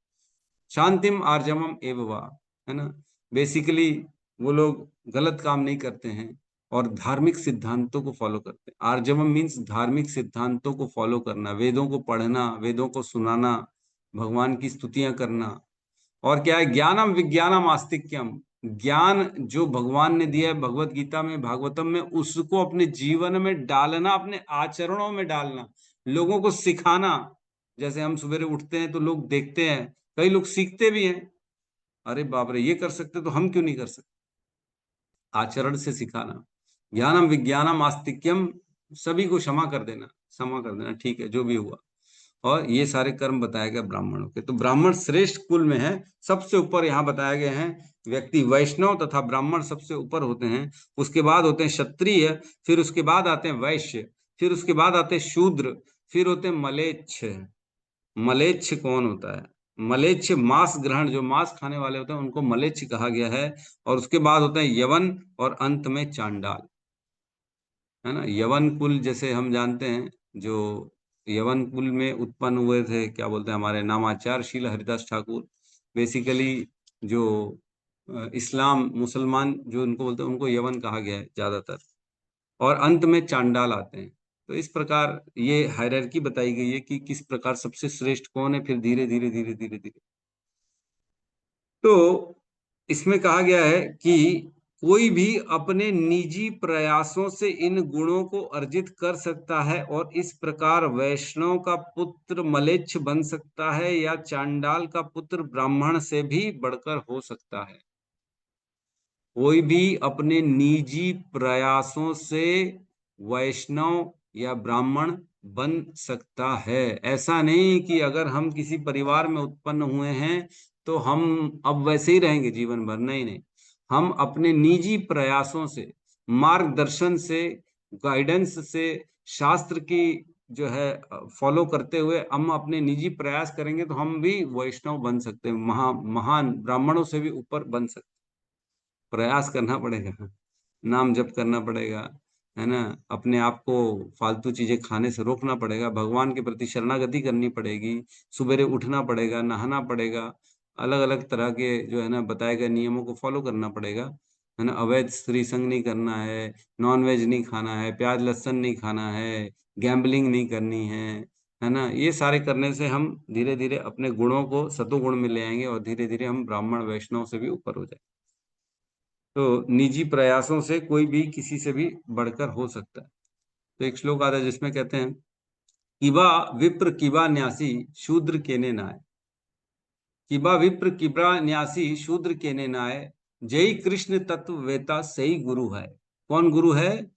शांतिम आर्जवम एव वा, है ना, बेसिकली वो लोग गलत काम नहीं करते हैं और धार्मिक सिद्धांतों को फॉलो करते हैं। आर्जवम मीन्स धार्मिक सिद्धांतों को फॉलो करना, वेदों को पढ़ना, वेदों को सुनाना, भगवान की स्तुतियां करना। और क्या है? ज्ञानम विज्ञानम आस्तिक्यम, ज्ञान जो भगवान ने दिया है भगवत गीता में, भागवतम में, उसको अपने जीवन में डालना, अपने आचरणों में डालना, लोगों को सिखाना। जैसे हम सवेरे उठते हैं तो लोग देखते हैं, कई लोग सीखते भी हैं, अरे बाप रे ये कर सकते तो हम क्यों नहीं कर सकते। आचरण से सिखाना। ज्ञानम विज्ञानम आस्तिक्यम, सभी को क्षमा कर देना, ठीक है जो भी हुआ। और ये सारे कर्म बताए गए ब्राह्मणों के। तो ब्राह्मण श्रेष्ठ कुल में है, सबसे ऊपर यहाँ बताया गया है व्यक्ति वैष्णव तथा ब्राह्मण सबसे ऊपर होते हैं, उसके बाद होते हैं क्षत्रिय, फिर उसके बाद आते हैं वैश्य, फिर उसके बाद आते हैं शूद्र, फिर होते हैं मलेच्छ। मलेच्छ कौन होता है? मलेच्छ मांस ग्रहण, जो मांस खाने वाले होते हैं उनको मलेच्छ कहा गया है। और उसके बाद होते हैं यवन और अंत में चांडाल, है ना। यवन कुल जैसे हम जानते हैं, जो यवन कुल में उत्पन्न हुए थे, क्या बोलते हैं, हमारे नामाचार शील हरिदास ठाकुर, बेसिकली जो इस्लाम मुसलमान जो उनको बोलते हैं उनको यवन कहा गया है ज्यादातर। और अंत में चांडाल आते हैं। तो इस प्रकार ये हायरार्की बताई गई है कि किस प्रकार सबसे श्रेष्ठ कौन है, फिर धीरे धीरे धीरे धीरे धीरे। तो इसमें कहा गया है कि कोई भी अपने निजी प्रयासों से इन गुणों को अर्जित कर सकता है और इस प्रकार वैष्णव का पुत्र मलेच्छ बन सकता है या चांडाल का पुत्र ब्राह्मण से भी बढ़कर हो सकता है। कोई भी अपने निजी प्रयासों से वैष्णव या ब्राह्मण बन सकता है। ऐसा नहीं कि अगर हम किसी परिवार में उत्पन्न हुए हैं तो हम अब वैसे ही रहेंगे जीवन भर, नहीं नहीं। हम अपने निजी प्रयासों से, मार्गदर्शन से, गाइडेंस से, शास्त्र की जो है फॉलो करते हुए हम अपने निजी प्रयास करेंगे तो हम भी वैष्णव बन सकते हैं, महान ब्राह्मणों से भी ऊपर बन सकते हैं। प्रयास करना पड़ेगा, नाम जप करना पड़ेगा, है ना। अपने आप को फालतू चीजें खाने से रोकना पड़ेगा, भगवान के प्रति शरणागति करनी पड़ेगी, सुबेरे उठना पड़ेगा, नहाना पड़ेगा, अलग अलग तरह के जो है ना बताए गए नियमों को फॉलो करना पड़ेगा, है ना। अवैध स्त्री संग नहीं करना है, नॉन वेज नहीं खाना है, प्याज लहसुन नहीं खाना है, गैम्बलिंग नहीं करनी है ना। ये सारे करने से हम धीरे धीरे अपने गुणों को सतोगुण में ले आएंगे और धीरे धीरे हम ब्राह्मण वैष्णव से भी ऊपर हो जाएंगे। तो निजी प्रयासों से कोई भी किसी से भी बढ़कर हो सकता है। तो एक श्लोक आता है जिसमें कहते हैं, किबा विप्र किबा न्यासी शूद्र केने नाय, किबा विप्र किबा न्यासी शूद्र केने नाय, जय कृष्ण तत्व वेता सही गुरु है। कौन गुरु है?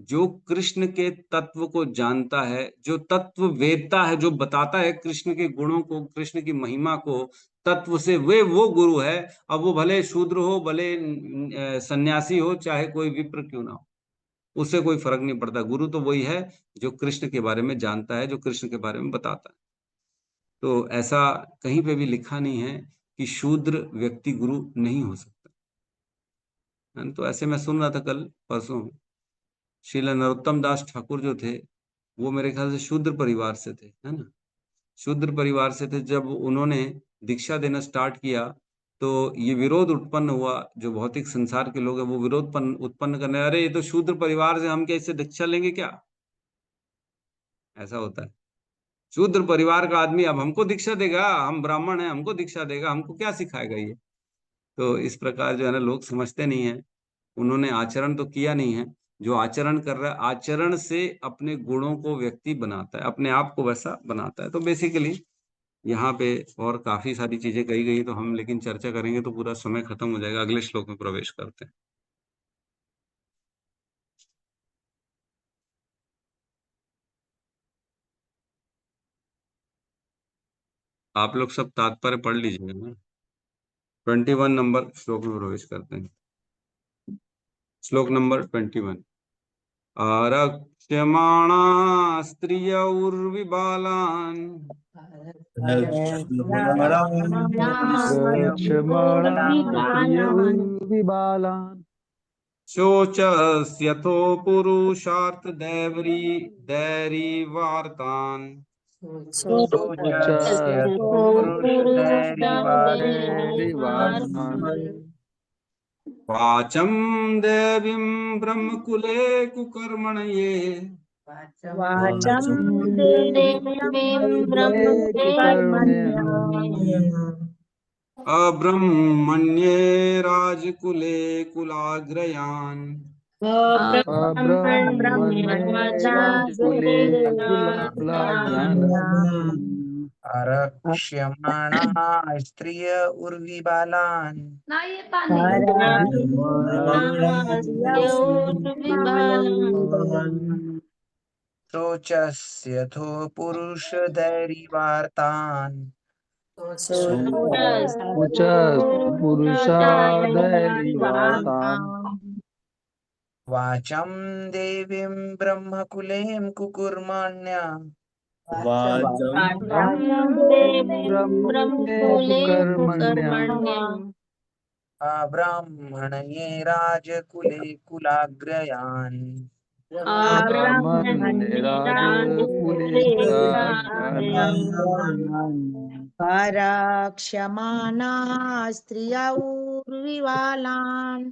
जो कृष्ण के तत्व को जानता है, जो तत्व वेदता है, जो बताता है कृष्ण के गुणों को, कृष्ण की महिमा को तत्व से, वे वो गुरु है। अब वो भले शूद्र हो, भले सन्यासी हो, चाहे कोई विप्र क्यों ना हो, उससे कोई फर्क नहीं पड़ता। गुरु तो वही है जो कृष्ण के बारे में जानता है, जो कृष्ण के बारे में बताता है। तो ऐसा कहीं पे भी लिखा नहीं है कि शूद्र व्यक्ति गुरु नहीं हो सकता, है ना? तो ऐसे मैं सुन रहा था कल परसों, श्रील नरोत्तम दास ठाकुर जो थे, वो मेरे ख्याल से शूद्र परिवार से थे, है ना। शूद्र परिवार से थे। जब उन्होंने दीक्षा देना स्टार्ट किया तो ये विरोध उत्पन्न हुआ, जो भौतिक संसार के लोग हैं वो विरोध उत्पन्न करने, अरे ये तो शूद्र परिवार से, हम क्या इससे दीक्षा लेंगे क्या? ऐसा होता है। शूद्र परिवार का आदमी अब हमको दीक्षा देगा, हम ब्राह्मण हैं, हमको दीक्षा देगा, हमको क्या सिखाएगा ये? तो इस प्रकार जो है ना लोग समझते नहीं है। उन्होंने आचरण तो किया नहीं है। जो आचरण कर रहा है, आचरण से अपने गुणों को व्यक्ति बनाता है, अपने आप को वैसा बनाता है। तो बेसिकली यहाँ पे और काफी सारी चीजें कही गई, तो हम लेकिन चर्चा करेंगे तो पूरा समय खत्म हो जाएगा। अगले श्लोक में प्रवेश करते हैं। आप लोग सब तात्पर्य पढ़ लीजिएगा ना। 21 नंबर श्लोक में प्रवेश करते हैं। श्लोक नंबर 21। आरक्ष्यमाणा स्त्रियौर्विबालान् क्षमाणा स्त्रिय उर्विबालान् शोचस्यथो पुरुषार्थ दैरीवार्तान् वार्तान् वाचं देवीं ब्रह्मकुले कुकर्मणये वाचं देवीं ब्रह्मकुर्मण्यः अब्रह्मण्ये राजकुले कुलाग्रयान् अब्रह्मण्ये राजकुले कुलाग्रान् आरक्ष्यमाणा स्त्रिय उर्विबालान् शोचस्यथो पुरुषदैरिवार्तान् उच पुरुषादैवाताम् वाचं देवीं ब्रह्मकुलें कुकुर्माण्य वाचं ब्रह्मकुले कुकर्मण्यः ब्राह्मणये राजकुले कुलाग्रयान् ब्राह्मणे राजकुले पराक्षमाणा स्त्रियौर्विवालान्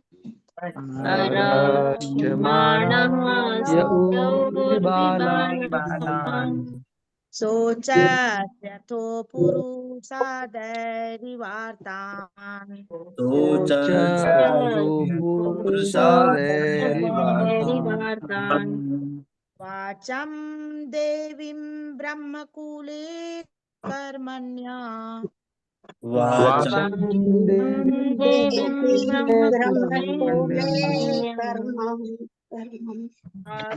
य उर्विबालान् बालान् शोचत्यथो पुरुषादैरिवार्तान् शोचतो पुरुषादैरिवातान् वाचं देवीं ब्रह्मकुले कर्मण्या वाचं वाचं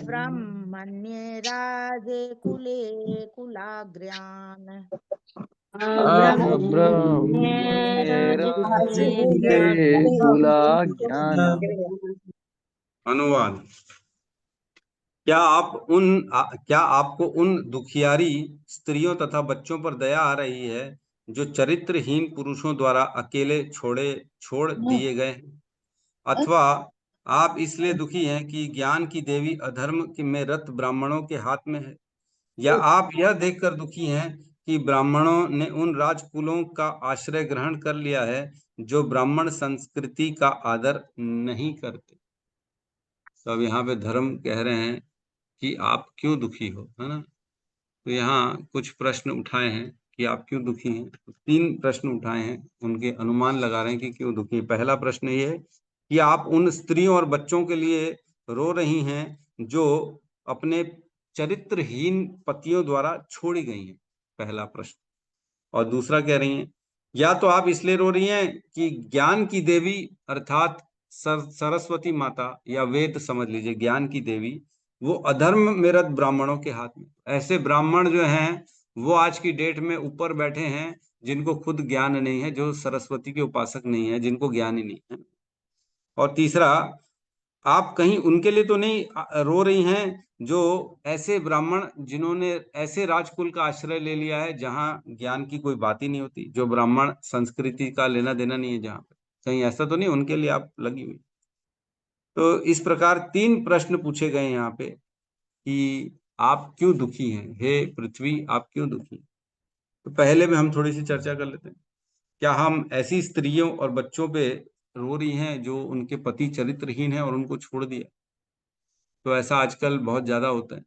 ब्रह्मण्ये राजे कुले कुलाग्र्यान् ब्रह्मणे कुलाज्ञानम् अनुवाद। क्या आपको उन दुखियारी स्त्रियों तथा बच्चों पर दया आ रही है जो चरित्रहीन पुरुषों द्वारा अकेले छोड़ दिए गए हैं? अथवा आप इसलिए दुखी हैं कि ज्ञान की देवी अधर्म में रत ब्राह्मणों के हाथ में है? या आप यह देखकर दुखी हैं कि ब्राह्मणों ने उन राजकुलों का आश्रय ग्रहण कर लिया है जो ब्राह्मण संस्कृति का आदर नहीं करते? तो अब यहाँ पे धर्म कह रहे हैं कि आप क्यों दुखी हो, है ना। तो यहाँ कुछ प्रश्न उठाए हैं कि आप क्यों दुखी हैं। तो 3 प्रश्न उठाए हैं, उनके अनुमान लगा रहे हैं कि क्यों दुखी हैं। पहला प्रश्न ये है कि आप उन स्त्रियों और बच्चों के लिए रो रही हैं जो अपने चरित्रहीन पतियों द्वारा छोड़ी गई हैं, पहला प्रश्न। और दूसरा कह रही हैं, या तो आप इसलिए रो रही हैं कि ज्ञान की देवी अर्थात सरस्वती माता या वेद समझ लीजिए, ज्ञान की देवी वो अधर्म में रत ब्राह्मणों के हाथ में। ऐसे ब्राह्मण जो हैं वो आज की डेट में ऊपर बैठे हैं जिनको खुद ज्ञान नहीं है, जो सरस्वती के उपासक नहीं है, जिनको ज्ञान ही नहीं है। और तीसरा, आप कहीं उनके लिए तो नहीं रो रही हैं जो ऐसे ब्राह्मण जिन्होंने ऐसे राजकुल का आश्रय ले लिया है जहां ज्ञान की कोई बात ही नहीं होती, जो ब्राह्मण संस्कृति का लेना देना नहीं है, जहां पे कहीं ऐसा तो नहीं उनके लिए आप लगी हुई। तो इस प्रकार 3 प्रश्न पूछे गए यहाँ पे कि आप क्यों दुखी हैं, हे पृथ्वी आप क्यों दुखी हैं। तो पहले में हम थोड़ी सी चर्चा कर लेते हैं। क्या हम ऐसी स्त्रियों और बच्चों पे रो रही हैं जो उनके पति चरित्रहीन है और उनको छोड़ दिया? तो ऐसा आजकल बहुत ज्यादा होता है,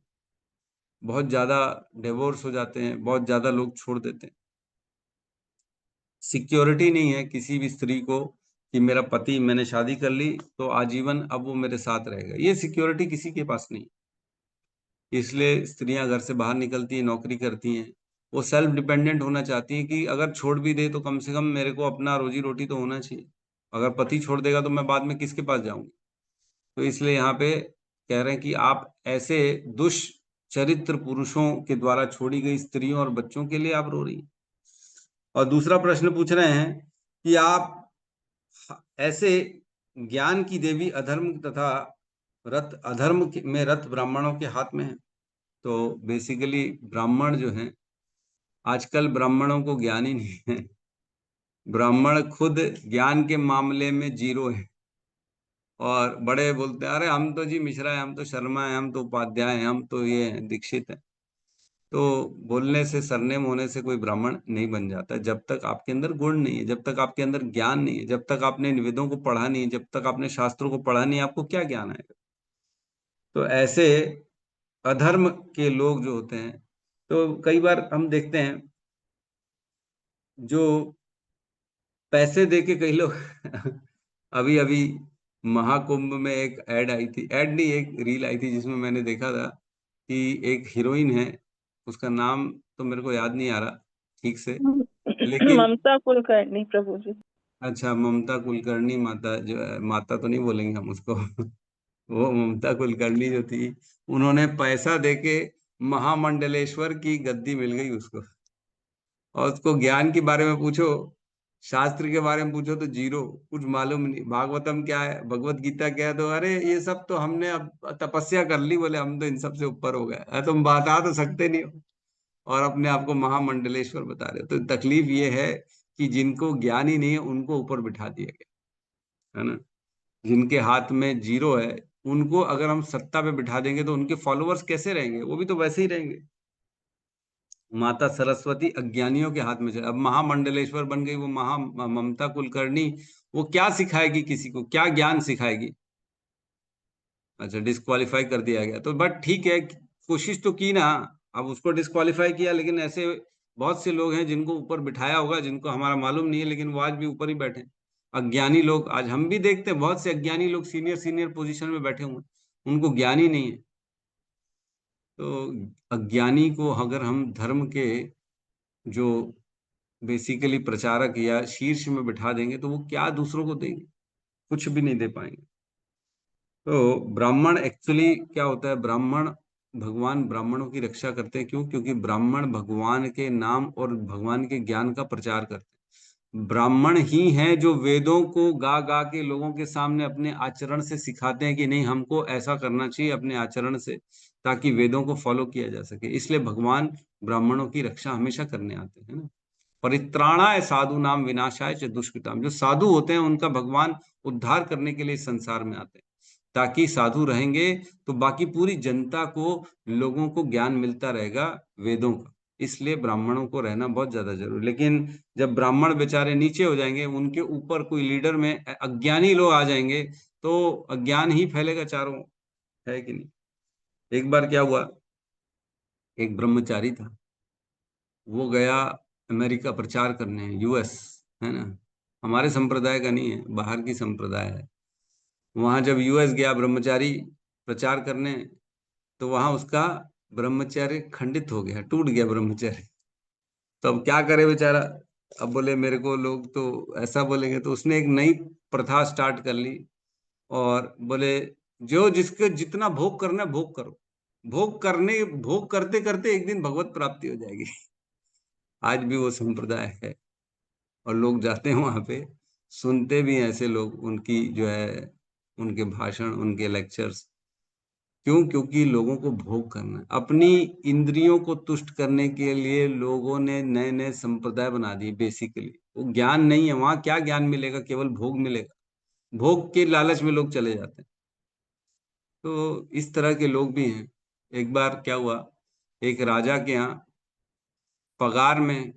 बहुत ज्यादा डिवोर्स हो जाते हैं, बहुत ज्यादा लोग छोड़ देते हैं। सिक्योरिटी नहीं है किसी भी स्त्री को कि मेरा पति, मैंने शादी कर ली तो आजीवन अब वो मेरे साथ रहेगा, ये सिक्योरिटी किसी के पास नहीं। इसलिए स्त्रियां घर से बाहर निकलती हैं, नौकरी करती हैं, वो सेल्फ डिपेंडेंट होना चाहती हैं कि अगर छोड़ भी दे तो कम से कम मेरे को अपना रोजी रोटी तो होना चाहिए। अगर पति छोड़ देगा तो मैं बाद में किसके पास जाऊंगी। तो इसलिए यहाँ पे कह रहे हैं कि आप ऐसे दुष्चरित्र पुरुषों के द्वारा छोड़ी गई स्त्रियों और बच्चों के लिए आप रो रही हैं। और दूसरा प्रश्न पूछ रहे हैं कि आप ऐसे ज्ञान की देवी अधर्म तथा अधर्म में रत ब्राह्मणों के हाथ में है। तो बेसिकली ब्राह्मण जो हैं, आजकल ब्राह्मणों को ज्ञान ही नहीं है। ब्राह्मण खुद ज्ञान के मामले में जीरो है और बड़े बोलते हैं अरे हम तो जी मिश्रा है, हम तो शर्मा है, हम तो उपाध्याय हैं, हम तो ये हैं, दीक्षित है। तो बोलने से, सरनेम होने से कोई ब्राह्मण नहीं बन जाता जब तक आपके अंदर गुण नहीं है, जब तक आपके अंदर ज्ञान नहीं है, जब तक आपने वेदों को पढ़ा नहीं है, जब तक आपने शास्त्रों को पढ़ा नहीं है, आपको क्या ज्ञान आएगा। तो ऐसे अधर्म के लोग जो होते हैं, तो कई बार हम देखते हैं जो पैसे दे के कई लोग अभी अभी महाकुंभ में एक ऐड आई थी, ऐड नहीं एक रील आई थी जिसमें मैंने देखा था कि एक हीरोइन है, उसका नाम तो मेरे को याद नहीं आ रहा ठीक से, लेकिन ममता कुलकर्णी प्रभु जी। अच्छा, ममता कुलकर्णी माता, जो माता तो नहीं बोलेंगे हम उसको वो ममता कुलकर्णी जो थी, उन्होंने पैसा देके महामंडलेश्वर की गद्दी मिल गई उसको। और उसको ज्ञान के बारे में पूछो, शास्त्र के बारे में पूछो तो जीरो, कुछ मालूम नहीं। भागवतम क्या है, भगवत गीता क्या है, तो अरे ये सब तो हमने अब तपस्या कर ली, बोले हम तो इन सब से ऊपर हो गए। तुम बता तो सकते नहीं हो और अपने आप को महामंडलेश्वर बता रहे हो। तो तकलीफ ये है कि जिनको ज्ञान ही नहीं है उनको ऊपर बिठा दिया गया है ना। जिनके हाथ में जीरो है उनको अगर हम सत्ता पे बिठा देंगे तो उनके फॉलोअर्स कैसे रहेंगे, वो भी तो वैसे ही रहेंगे। माता सरस्वती अज्ञानियों के हाथ में चले, अब महामंडलेश्वर बन गई वो ममता कुलकर्णी, वो क्या सिखाएगी किसी को, क्या ज्ञान सिखाएगी। अच्छा, डिस्क्वालीफाई कर दिया गया तो बट ठीक है, कोशिश तो की ना। अब उसको डिस्क्वालीफाई किया, लेकिन ऐसे बहुत से लोग हैं जिनको ऊपर बिठाया होगा, जिनको हमारा मालूम नहीं है, लेकिन वो आज भी ऊपर ही बैठे हैं। अज्ञानी लोग आज हम भी देखते हैं, बहुत से अज्ञानी लोग सीनियर सीनियर पोजीशन में बैठे हुए हैं, उनको ज्ञान ही नहीं है। तो अज्ञानी को अगर हम धर्म के जो बेसिकली प्रचारक या शीर्ष में बिठा देंगे तो वो क्या दूसरों को देंगे, कुछ भी नहीं दे पाएंगे। तो ब्राह्मण एक्चुअली क्या होता है, ब्राह्मण भगवान ब्राह्मणों की रक्षा करते हैं। क्यों? क्योंकि ब्राह्मण भगवान के नाम और भगवान के ज्ञान का प्रचार करते हैं। ब्राह्मण ही हैं जो वेदों को गा गा के लोगों के सामने अपने आचरण से सिखाते हैं कि नहीं, हमको ऐसा करना चाहिए अपने आचरण से, ताकि वेदों को फॉलो किया जा सके। इसलिए भगवान ब्राह्मणों की रक्षा हमेशा करने आते हैं ना। परित्राणाय साधु नाम विनाशाय च दुष्कृताम, जो साधु होते हैं उनका भगवान उद्धार करने के लिए इस संसार में आते हैं, ताकि साधु रहेंगे तो बाकी पूरी जनता को, लोगों को ज्ञान मिलता रहेगा वेदों का। इसलिए ब्राह्मणों को रहना बहुत ज्यादा जरूरी। लेकिन जब ब्राह्मण बेचारे नीचे हो जाएंगे, उनके ऊपर कोई लीडर में अज्ञानी लोग आ जाएंगे, तो अज्ञान ही फैलेगा चारों, है कि नहीं। एक बार क्या हुआ, एक ब्रह्मचारी था, वो गया अमेरिका प्रचार करने, यूएस, है ना। हमारे संप्रदाय का नहीं है, बाहर की संप्रदाय है। वहां जब यूएस गया ब्रह्मचारी प्रचार करने, तो वहां उसका ब्रह्मचर्य खंडित हो गया, टूट गया ब्रह्मचर्य। तो अब क्या करे बेचारा। अब बोले मेरे को लोग तो ऐसा बोलेंगे, तो उसने एक नई प्रथा स्टार्ट कर ली और बोले जो जिसके जितना भोग करना है भोग करो, भोग करते करते एक दिन भगवत प्राप्ति हो जाएगी। आज भी वो संप्रदाय है और लोग जाते हैं वहां पे, सुनते भी हैं ऐसे लोग, उनकी जो है उनके भाषण, उनके लेक्चर्स। क्यों? क्योंकि लोगों को भोग करना है, अपनी इंद्रियों को तुष्ट करने के लिए लोगों ने नए नए संप्रदाय बना दिए। बेसिकली वो ज्ञान नहीं है, वहां क्या ज्ञान मिलेगा, केवल भोग मिलेगा। भोग के लालच में लोग चले जाते हैं। तो इस तरह के लोग भी हैं। एक बार क्या हुआ, एक राजा के यहाँ पगार में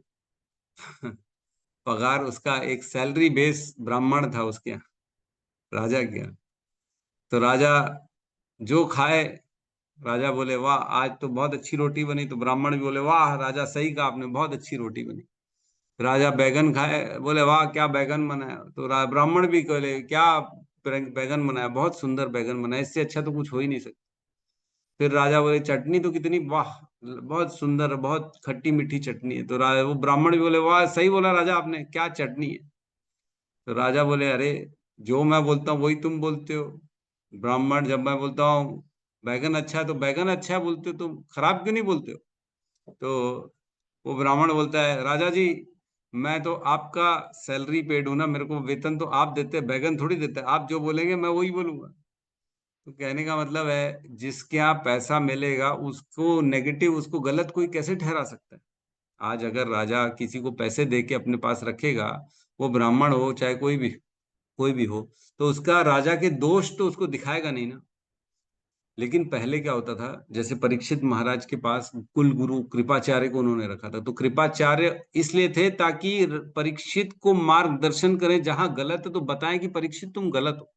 पगार उसका एक सैलरी बेस ब्राह्मण था उसके यहाँ, राजा के यहाँ। तो राजा जो खाए, राजा बोले वाह आज तो बहुत अच्छी रोटी बनी, तो ब्राह्मण भी बोले वाह राजा सही कहा आपने, बहुत अच्छी रोटी बनी। राजा बैगन खाए, बोले वाह क्या बैगन बनाया, तो ब्राह्मण भी बोले क्या बैगन बनाया, बहुत सुंदर बैगन बनाया, इससे अच्छा तो कुछ हो ही नहीं सकता। फिर राजा बोले चटनी तो कितनी वाह, बहुत सुंदर, बहुत खट्टी मीठी चटनी है। तो वो ब्राह्मण भी बोले वाह सही बोला राजा आपने, क्या चटनी है। तो राजा बोले अरे जो मैं बोलता हूँ वही तुम बोलते हो। ब्राह्मण जब मैं बोलता हूँ बैगन अच्छा है तो बैगन अच्छा है बोलते हो, तुम खराब क्यों नहीं बोलते हो। तो वो ब्राह्मण बोलता है राजा जी मैं तो आपका सैलरी पेड हूं ना, मेरे को वेतन तो आप देते हैं, बैगन थोड़ी देते हैं, आप जो बोलेंगे मैं वही बोलूंगा। तो कहने का मतलब है जिसके यहाँ पैसा मिलेगा उसको नेगेटिव, उसको गलत कोई कैसे ठहरा सकता है। आज अगर राजा किसी को पैसे दे के अपने पास रखेगा, वो ब्राह्मण हो चाहे कोई भी हो, तो उसका राजा के दोष तो उसको दिखाएगा नहीं ना। लेकिन पहले क्या होता था, जैसे परीक्षित महाराज के पास कुल गुरु कृपाचार्य को उन्होंने रखा था, तो कृपाचार्य इसलिए थे ताकि परीक्षित को मार्गदर्शन करें, जहां गलत है तो बताएं कि परीक्षित तुम गलत हो।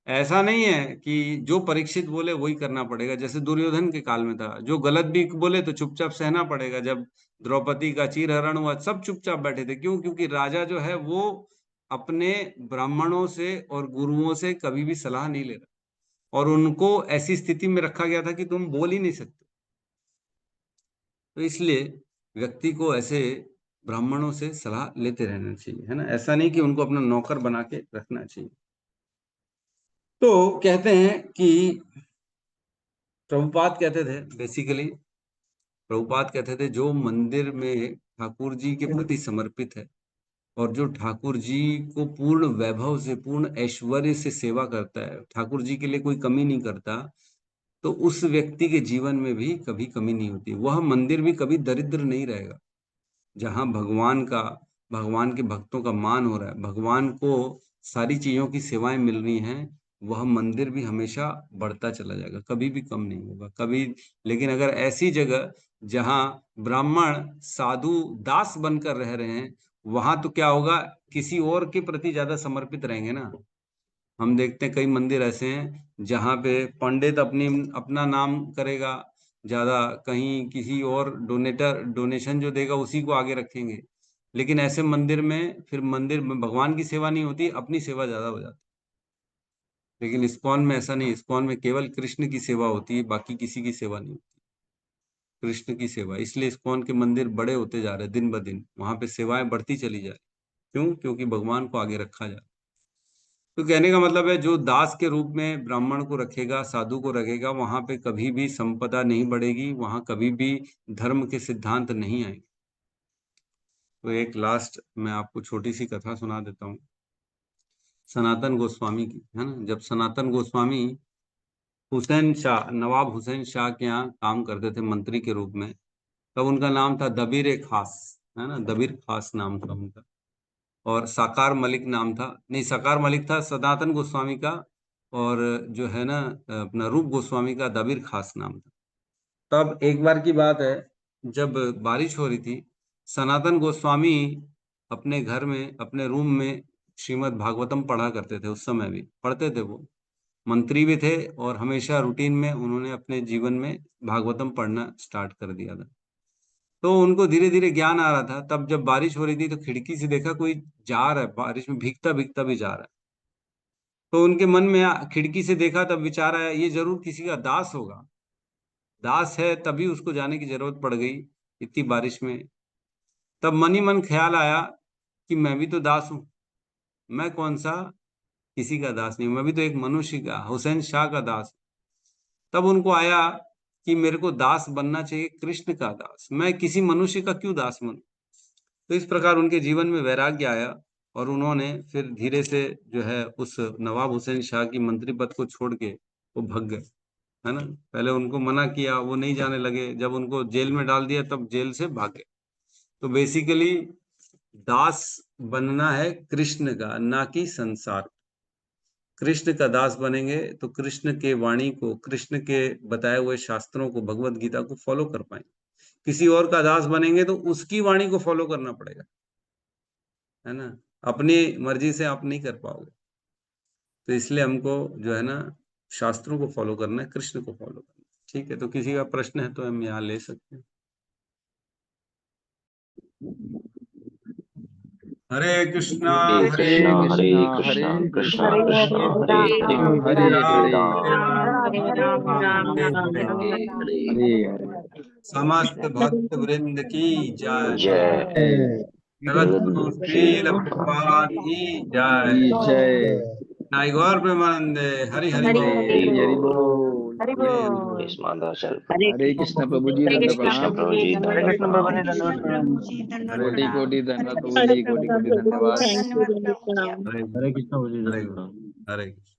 ऐसा नहीं है कि जो परीक्षित बोले वही करना पड़ेगा। जैसे दुर्योधन के काल में था, जो गलत भी बोले तो चुपचाप सहना पड़ेगा। जब द्रौपदी का चीरहरण हुआ सब चुपचाप बैठे थे। क्यों? क्योंकि राजा जो है वो अपने ब्राह्मणों से और गुरुओं से कभी भी सलाह नहीं ले रहा, और उनको ऐसी स्थिति में रखा गया था कि तुम बोल ही नहीं सकते। तो इसलिए व्यक्ति को ऐसे ब्राह्मणों से सलाह लेते रहना चाहिए, है ना। ऐसा नहीं कि उनको अपना नौकर बना के रखना चाहिए। तो कहते हैं कि प्रभुपाद कहते थे बेसिकली प्रभुपाद कहते थे जो मंदिर में ठाकुर जी के प्रति समर्पित है और जो ठाकुर जी को पूर्ण वैभव से, पूर्ण ऐश्वर्य से सेवा करता है, ठाकुर जी के लिए कोई कमी नहीं करता, तो उस व्यक्ति के जीवन में भी कभी कमी नहीं होती। वह मंदिर भी कभी दरिद्र नहीं रहेगा। जहां भगवान के भक्तों का मान हो रहा है, भगवान को सारी चीजों की सेवाएं मिल रही हैं, वह मंदिर भी हमेशा बढ़ता चला जाएगा, कभी भी कम नहीं होगा कभी। लेकिन अगर ऐसी जगह जहां ब्राह्मण साधु दास बनकर रह रहे हैं, वहां तो क्या होगा, किसी और के प्रति ज्यादा समर्पित रहेंगे ना। हम देखते हैं कई मंदिर ऐसे हैं जहाँ पे पंडित अपना नाम करेगा ज्यादा, कहीं किसी और डोनेशन जो देगा उसी को आगे रखेंगे। लेकिन ऐसे मंदिर में फिर मंदिर में भगवान की सेवा नहीं होती, अपनी सेवा ज्यादा हो जाती। लेकिन इस्कॉन में ऐसा नहीं, इस्कॉन में केवल कृष्ण की सेवा होती है, बाकी किसी की सेवा नहीं होती, कृष्ण की सेवा। इसलिए इस्कॉन के मंदिर बड़े होते जा रहे हैं दिन ब दिन, वहां पे सेवाएं बढ़ती चली जा रही। क्यों? क्योंकि भगवान को आगे रखा जा। तो कहने का मतलब है जो दास के रूप में ब्राह्मण को रखेगा, साधु को रखेगा, वहां पे कभी भी संपदा नहीं बढ़ेगी, वहां कभी भी धर्म के सिद्धांत नहीं आएंगे। तो एक लास्ट मैं आपको छोटी सी कथा सुना देता हूँ सनातन गोस्वामी की, है ना। जब सनातन गोस्वामी नवाब हुसैन शाह के यहाँ काम करते थे मंत्री के रूप में, तब उनका नाम था दबीर खास, है ना, दबीर खास नाम था उनका। और साकार मलिक नाम था, नहीं साकार मलिक था सनातन गोस्वामी का, और जो है ना अपना रूप गोस्वामी का दबीर खास नाम था। तब एक बार की बात है, जब बारिश हो रही थी, सनातन गोस्वामी अपने घर में अपने रूम में श्रीमद् भागवतम पढ़ा करते थे। उस समय भी पढ़ते थे, वो मंत्री भी थे और हमेशा रूटीन में उन्होंने अपने जीवन में भागवतम पढ़ना स्टार्ट कर दिया था। तो उनको धीरे धीरे ज्ञान आ रहा था। तब जब बारिश हो रही थी तो खिड़की से देखा कोई जा रहा है, बारिश में भीगता भीगता भी जा रहा है। तो उनके मन में खिड़की से देखा, तब विचार आया ये जरूर किसी का दास होगा, दास है तभी उसको जाने की जरूरत पड़ गई इतनी बारिश में। तब मन ही मन ख्याल आया कि मैं भी तो दास हूं, मैं कौन सा किसी का दास नहीं, मैं भी तो एक मनुष्य का, हुसैन शाह का दास। तब उनको आया कि मेरे को दास बनना चाहिए, कृष्ण का दास, मैं किसी मनुष्य का क्यों दास बनूं। तो इस प्रकार उनके जीवन में वैराग्य आया और उन्होंने फिर धीरे से जो है उस नवाब हुसैन शाह की मंत्री पद को छोड़ के वो भग गए, है ना। पहले उनको मना किया, वो नहीं जाने लगे, जब उनको जेल में डाल दिया तब जेल से भागे। तो बेसिकली दास बनना है कृष्ण का, ना कि संसार। कृष्ण का दास बनेंगे तो कृष्ण के वाणी को, कृष्ण के बताए हुए शास्त्रों को, भगवत गीता को फॉलो कर पाएंगे। किसी और का दास बनेंगे तो उसकी वाणी को फॉलो करना पड़ेगा, है ना, अपनी मर्जी से आप नहीं कर पाओगे। तो इसलिए हमको जो है ना शास्त्रों को फॉलो करना है, कृष्ण को फॉलो करना है। ठीक है, तो किसी का प्रश्न है तो हम यहाँ ले सकते हैं। हरे कृष्णा हरे कृष्णा हरे कृष्णा कृष्णा हरे हरे हरे हरे हरे राम राम हरे राम राम राम हरे हरे समस्त भक्त वृंद की जय। जय जगद्गुरु श्रील प्रभुपाद की जय। जय नाई गौर प्रेमानंदे हरि हरि बोल। हरि बोल हरि हरि बोल। हरे कृष्ण प्रभु जी हरे दंड कृष्ण प्रणाम प्रभु जी हरे कृष्ण प्रभु जी कृष्ण धन्यवाद प्रणाम। प्रभु जी धन्यवाद हरे कोटि प्रणाम। कोटि हरे धन्यवाद प्रभु कृष्ण जी, कोटि कोटि धन्यवाद। धन्यवाद प्रभु जी। हरे कृष्ण। हरे कृष्ण।